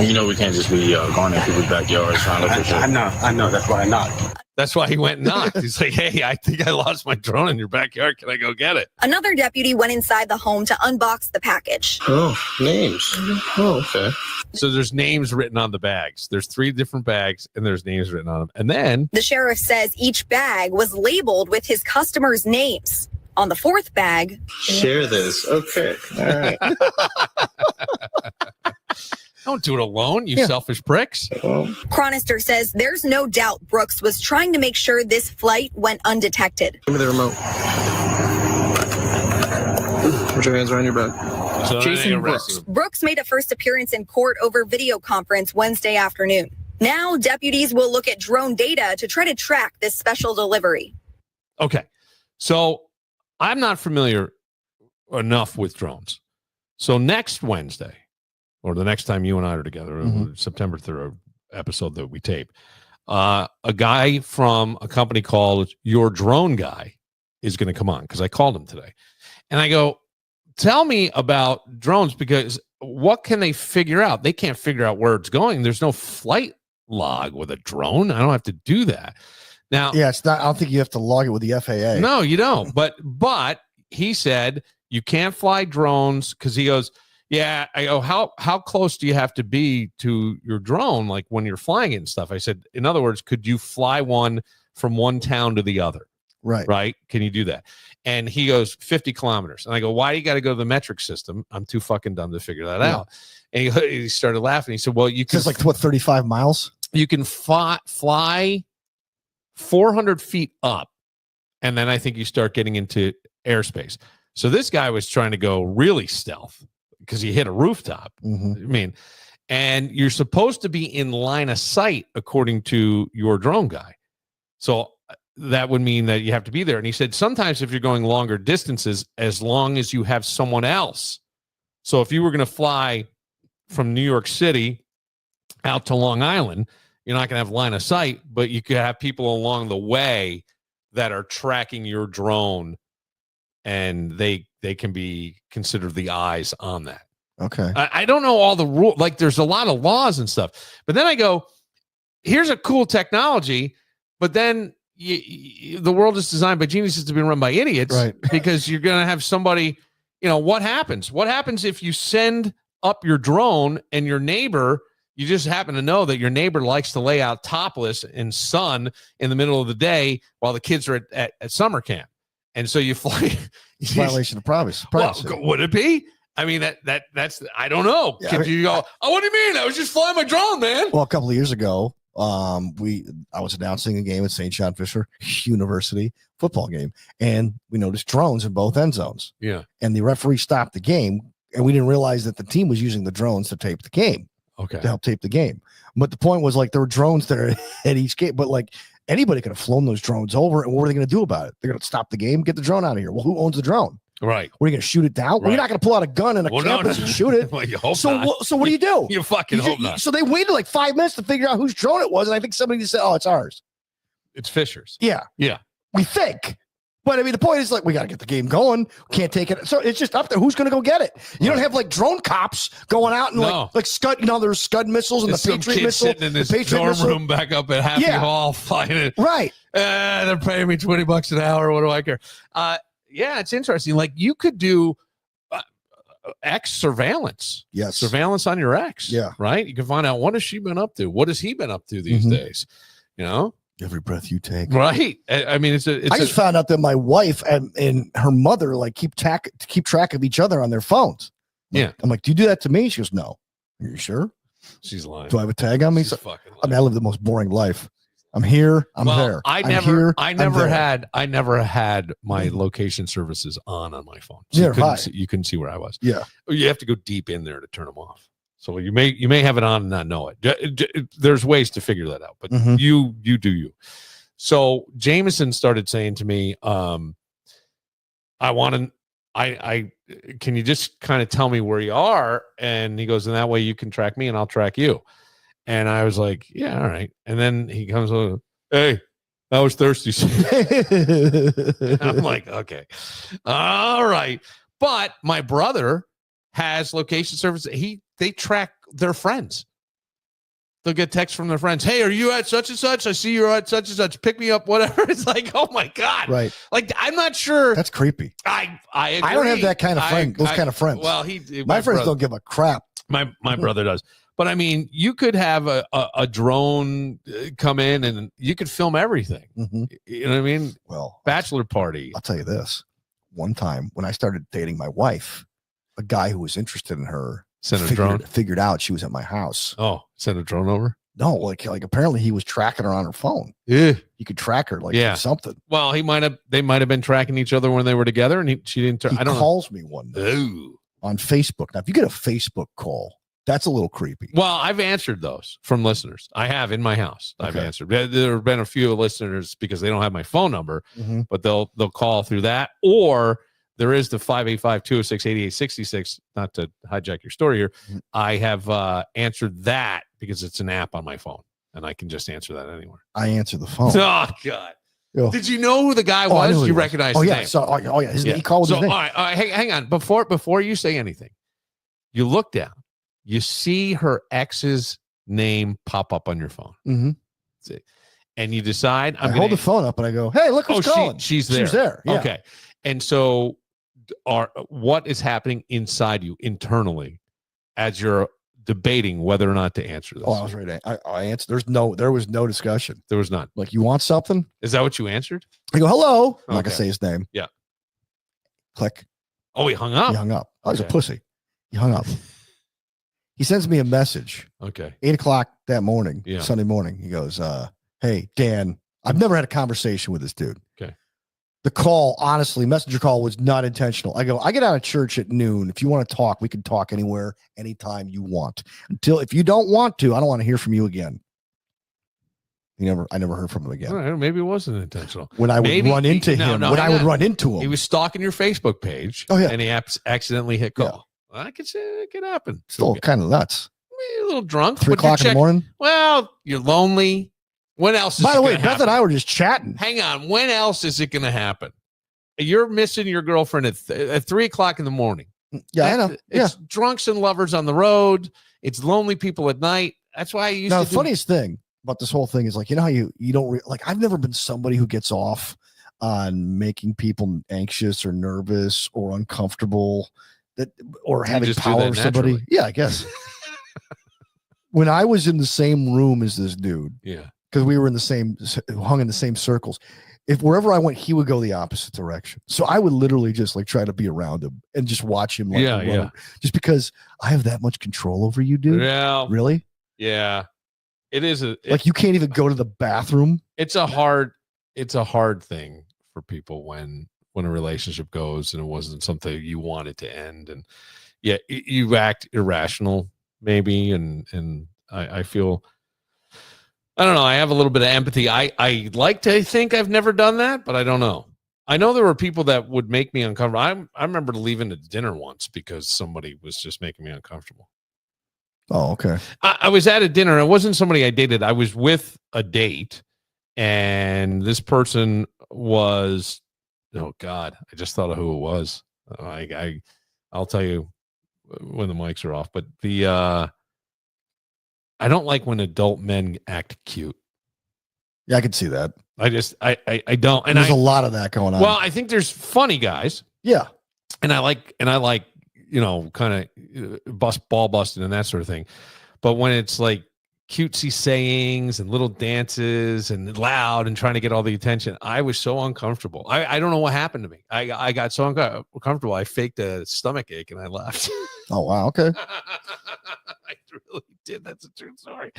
you know we can't just be going in people's backyards trying to look for shit. I know. That's why I knocked. That's why he went and knocked. He's like, hey, I think I lost my drone in your backyard. Can I go get it? Another deputy went inside the home to unbox the package. Oh, names. Oh, okay. So there's names written on the bags. There's 3 different bags, and there's names written on them. And then the sheriff says each bag was labeled with his customers' names. On the 4th bag, share this. Okay. All right. Don't do it alone, you selfish pricks. Chronister says there's no doubt Brooks was trying to make sure this flight went undetected. Give me the remote. Put your hands around your back. So Jason Brooks made a first appearance in court over video conference Wednesday afternoon. Now deputies will look at drone data to try to track this special delivery. Okay, so I'm not familiar enough with drones. So next Wednesday, or the next time you and I are together, September 3rd episode that we tape, a guy from a company called Your Drone Guy is going to come on because I called him today. And I go, tell me about drones, because what can they figure out? They can't figure out where it's going. There's no flight log with a drone. I don't have to do that. Now, it's not. I don't think you have to log it with the FAA. No, you don't. But he said you can't fly drones because he goes, yeah. I go, how close do you have to be to your drone, like when you're flying it and stuff? I said, in other words, could you fly one from one town to the other? Right. Can you do that? And he goes 50 kilometers. And I go, why do you got to go to the metric system? I'm too fucking dumb to figure that out. And he started laughing. He said, well, you can. It's like, what, 35 miles? You can fly 400 feet up, and then I think you start getting into airspace. So this guy was trying to go really stealth because he hit a rooftop. I mean, and you're supposed to be in line of sight according to Your Drone Guy. So that would mean that you have to be there. And he said sometimes if you're going longer distances, as long as you have someone else. So if you were going to fly from New York City out to Long Island, you're not going to have line of sight, but you could have people along the way that are tracking your drone, and they can be considered the eyes on that. Okay. I don't know all the rules. Like, there's a lot of laws and stuff. But then I go, here's a cool technology, but then the world is designed by geniuses to be run by idiots, right? Because you're going to have somebody, what happens? What happens if you send up your drone and your neighbor, you just happen to know that your neighbor likes to lay out topless in sun in the middle of the day while the kids are at summer camp. And so you fly. Violation of privacy. Well, would it be? I mean, that's, I don't know. Yeah, you go, oh, what do you mean? I was just flying my drone, man. Well, a couple of years ago, I was announcing a game at St. John Fisher University. football game, and we noticed drones in both end zones. Yeah. And the referee stopped the game, and we didn't realize that the team was using the drones to tape the game. Okay. To help tape the game. But the point was, like, there were drones there at each game, but like anybody could have flown those drones over, and what were they going to do about it? They're going to stop the game, get the drone out of here. Well, who owns the drone? Right. Were you going to shoot it down? Right. Well, you're not going to pull out a gun and a campus and shoot it. Well, you hope so, not. so what do you do? You fucking hope not. So they waited like 5 minutes to figure out whose drone it was, and I think somebody just said, "Oh, it's ours." It's Fisher's. Yeah. Yeah. We think. But I mean, the point is, like, we got to get the game going. Can't take it. So it's just up there. Who's going to go get it? You don't have like drone cops going out and like Scud. You know, there's Scud missiles and There's the Patriot missile. Sitting in this the Patriot dorm missile. room back up at Happy Hall flying it. Right. They're paying me $20 an hour. What do I care? Yeah, it's interesting. Like, you could do X surveillance. Yes. Surveillance on your ex. Yeah. Right. You can find out, what has she been up to? What has he been up to these days? You know? Every breath you take. Right. I mean, I just found out that my wife and her mother like keep track of each other on their phones. Yeah. I'm like, do you do that to me? She goes, no. Are you sure? She's lying. Do I have a tag on me? She's fucking lying. I mean, I live the most boring life. I'm here. I'm there. I never had my location services on my phone. So you couldn't see where I was. Yeah. You have to go deep in there to turn them off. So you may have it on and not know it. There's ways to figure that out, but you do you. So Jameson started saying to me, can you just kind of tell me where you are? And he goes, and that way you can track me and I'll track you. And I was like, yeah, all right. And then he comes over, hey, I was thirsty. I'm like, okay, all right. But my brother has location service. They track their friends. They'll get texts from their friends. Hey, are you at such and such? I see you're at such and such. Pick me up, whatever. It's like, oh my God. Right. Like, I'm not sure. That's creepy. I agree. I don't have that kind of friend. Those kind of friends. Well, my friends don't give a crap. My brother does. But I mean, you could have a drone come in and you could film everything. You know what I mean? Well, bachelor party. I'll tell you this. One time when I started dating my wife, a guy who was interested in her figured out she was at my house. Oh, sent a drone over? No, like apparently he was tracking her on her phone. Yeah. You could track her something. Well, they might have been tracking each other when they were together, and she didn't. I don't know. Calls me one day on Facebook. Now, if you get a Facebook call, that's a little creepy. Well, I've answered those from listeners. I have in my house. I've answered. There have been a few listeners because they don't have my phone number, but they'll call through that, or there is the 585-206-8866. Not to hijack your story here. I have answered that because it's an app on my phone, and I can just answer that anywhere. I answer the phone. Oh God! Did you know who the guy was? You recognize? Oh his yeah. name. So he called his name. All right. Hang on. Before you say anything, you look down. You see her ex's name pop up on your phone. See, and you decide. I hold the phone up and I go, "Hey, look who's calling." She's there. She's there. Yeah. Okay. And so, what is happening inside you internally as you're debating whether or not to answer this? Oh, I was ready. I answered. There was no discussion. There was none. Like, you want something? Is that what you answered? I go, hello. I'm not gonna say his name. Yeah. Click. Oh, he hung up. He hung up. I was a pussy. He hung up. He sends me a message. Okay. 8:00 that morning, Yeah. Sunday morning. He goes, hey, Dan, I've never had a conversation with this dude. Okay. The call, honestly, messenger call was not intentional. I go, I get out of church at noon. If you want to talk, we can talk anywhere, anytime you want. If you don't want to, I don't want to hear from you again. I never heard from him again. All right, maybe it wasn't intentional. When I would run into him, run into him, he was stalking your Facebook page. Oh yeah, and he accidentally hit call. Yeah. I could say it could happen. Still kind of nuts. A little drunk. 3:00 in the morning. Well, you're lonely. When else? By the way, Beth and I were just chatting. Hang on. When else is it going to happen? You're missing your girlfriend at 3:00 in the morning. Yeah, I know. It's drunks and lovers on the road. It's lonely people at night. That's why I used to. The funniest thing about this whole thing is, like, you know how you don't like. I've never been somebody who gets off on making people anxious or nervous or uncomfortable, or having power over somebody. Naturally. Yeah, I guess. When I was in the same room as this dude, because we were hung in the same circles. If wherever I went, he would go the opposite direction. So I would literally just like try to be around him and just watch him. Just because I have that much control over you, dude. Yeah. Really? Yeah. It is like you can't even go to the bathroom. It's a hard thing for people when a relationship goes and it wasn't something you wanted to end. And yeah, you act irrational maybe. And I feel, I don't know. I have a little bit of empathy. I like to think I've never done that, but I don't know. I know there were people that would make me uncomfortable. I remember leaving at dinner once because somebody was just making me uncomfortable. Oh, okay. I was at a dinner. It wasn't somebody I dated. I was with a date, and this person was, oh God, I just thought of who it was. I'll tell you when the mics are off. But I don't like when adult men act cute. Yeah, I can see that. I don't. And there's a lot of that going on. Well, I think there's funny guys. Yeah. And I like, kind of ball busting and that sort of thing. But when it's like cutesy sayings and little dances and loud and trying to get all the attention, I was so uncomfortable. I don't know what happened to me. I got so uncomfortable. I faked a stomach ache and I left. Oh, wow. Okay. I really did. That's a true story.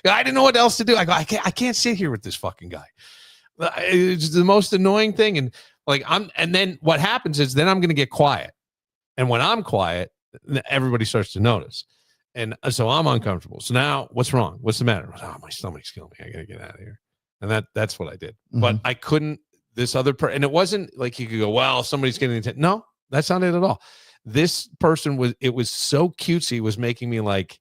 I didn't know what else to do. I go, I can't sit here with this fucking guy. It's the most annoying thing. And and then what happens is then I'm going to get quiet. And when I'm quiet, everybody starts to notice. And so I'm uncomfortable. So now what's wrong? What's the matter? Oh, my stomach's killing me. I got to get out of here. And that's what I did. Mm-hmm. But I couldn't, this other person, and it wasn't like you could go, well, somebody's getting attention. No, that's not it at all. This person it was so cutesy, was making me like,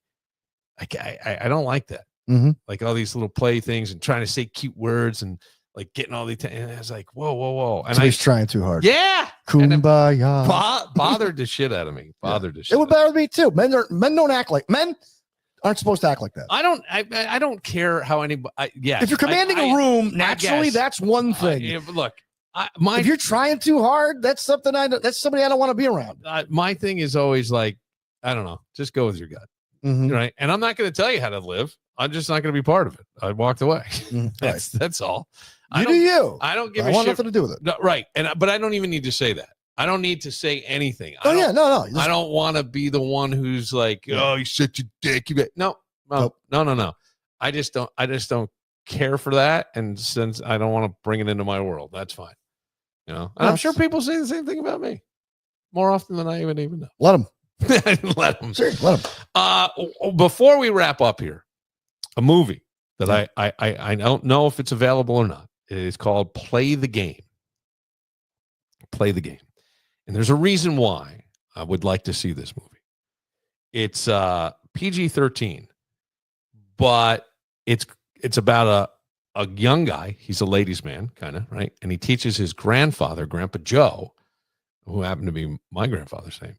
I don't like that. Mm-hmm. Like all these little play things and trying to say cute words and like getting all the attention. And I was like, whoa. And he's trying too hard. Yeah. Kumbaya. Bothered the shit out of me. It would bother me too. Men don't act like men aren't supposed to act like that. I don't care how anybody. If you're commanding a room, naturally, that's one thing. But look, if you're trying too hard, that's something that's somebody I don't want to be around. My thing is always like, I don't know, just go with your gut. Mm-hmm. Right. And I'm not going to tell you how to live. I'm just not going to be part of it. I walked away. That's all. I don't give a shit. I want nothing to do with it. No, right. But I don't even need to say that. I don't need to say anything. No. I don't want to be the one who's like, oh, you're such a dick. No. I just don't care for that. And since I don't want to bring it into my world, that's fine. And I'm sure people say the same thing about me more often than I even know. Let them. Let them. Seriously, let them. Before we wrap up here, a movie that I don't know if it's available or not. It is called Play the Game. Play the Game. And there's a reason why I would like to see this movie. It's PG-13, but it's about a young guy. He's a ladies' man, kind of, right? And he teaches his grandfather, Grandpa Joe, who happened to be my grandfather's name,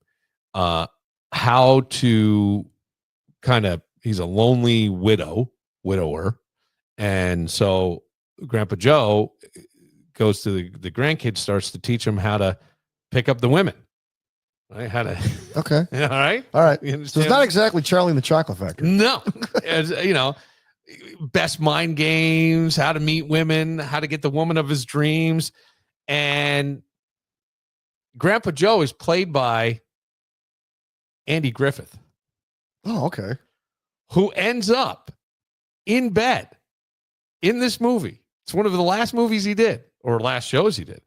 how to he's a lonely widower. And so Grandpa Joe goes to the grandkids, starts to teach him how to pick up the women. Right? How to. Okay. All right. So it's not exactly Charlie and the Chocolate Factory. No. As, best mind games, how to meet women, how to get the woman of his dreams. And Grandpa Joe is played by Andy Griffith. Oh, okay. Who ends up in bed in this movie. It's one of the last movies he did, or last shows he did.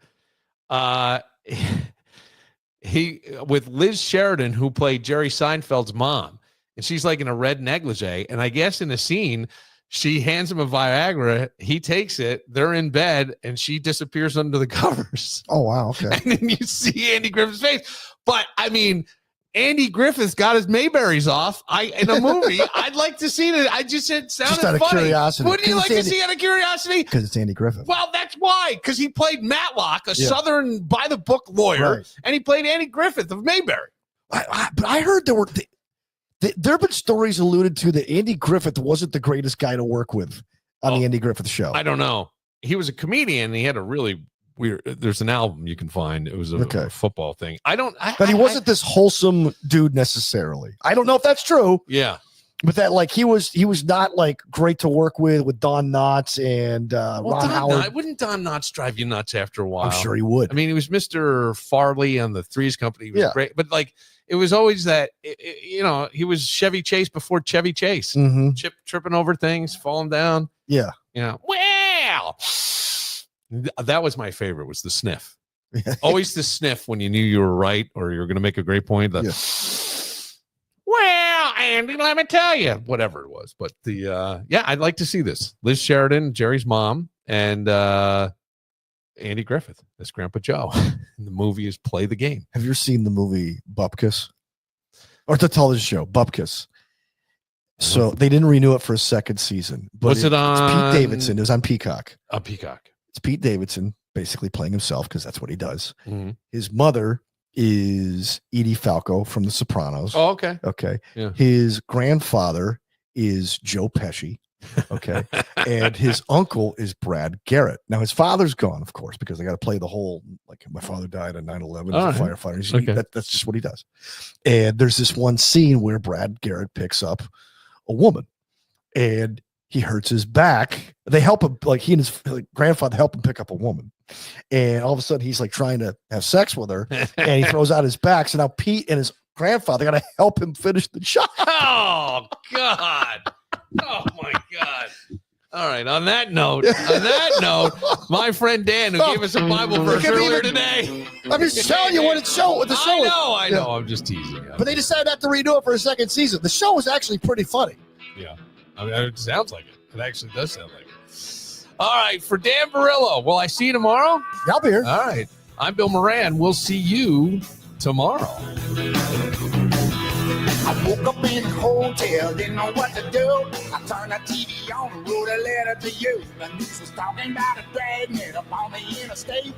He with Liz Sheridan, who played Jerry Seinfeld's mom, and she's like in a red negligee. And I guess in a scene, she hands him a Viagra. He takes it. They're in bed, and she disappears under the covers. Oh, wow. Okay. And then you see Andy Griffith's face. But I mean, Andy Griffith's got his Mayberries off. In a movie, I'd like to see it. I just said sounded just out of funny. Curiosity. Wouldn't you like to see out of curiosity? Because it's Andy Griffith. Well, that's why. Because he played Matlock, a Southern by the book lawyer, and he played Andy Griffith of Mayberry. But I heard there have been stories alluded to that Andy Griffith wasn't the greatest guy to work with on the Andy Griffith show. I don't know. He was a comedian. And he had a really weird. There's an album you can find. It was a football thing. But he wasn't this wholesome dude necessarily. I don't know if that's true. Yeah. But that he was not like great to work with Don Knotts and Ron Howard. Wouldn't Don Knotts drive you nuts after a while? I'm sure he would. I mean, he was Mr. Farley on the Threes Company. He was great, but it was always that he was Chevy Chase before Chevy Chase. Mm-hmm. Tripping over things, falling down. Yeah. Well, That was my favorite, was the sniff. Always the sniff when you knew you were right or you were going to make a great point. Well, Andy, let me tell you, whatever it was. But I'd like to see this. Liz Sheridan, Jerry's mom, and Andy Griffith as Grandpa Joe. And the movie is Play the Game. Have you ever seen the movie Bupkis? Or the television show, Bupkis. So they didn't renew it for a second season. But What's it on? It's Pete Davidson. It was on Peacock. On Peacock. It's Pete Davidson basically playing himself because that's what he does. Mm-hmm. His mother is Edie Falco from The Sopranos. Oh, okay. Okay. Yeah. His grandfather is Joe Pesci. Okay. And his uncle is Brad Garrett. Now, his father's gone, of course, because they got to play the whole, like, my father died on 9/11 as a firefighter. Okay. That's just what he does. And there's this one scene where Brad Garrett picks up a woman and he hurts his back. They help him, like, he and his grandfather help him pick up a woman. And all of a sudden he's like trying to have sex with her and he throws out his back. So now Pete and his grandfather got to help him finish the job. Oh, God. Oh, my God. All right. On that note, my friend Dan, who gave us a Bible verse earlier today. I'm just telling you what the show is. I know. I'm just teasing you. But they decided not to redo it for a second season. The show was actually pretty funny. Yeah. I mean, it sounds like it. It actually does sound like it. All right. For Dan Barillo, will I see you tomorrow? I'll be here. All right. I'm Bill Moran. We'll see you tomorrow. I woke up in a hotel, didn't know what to do. I turned the TV on and wrote a letter to you. The news was talking about a dragnet up on the interstate.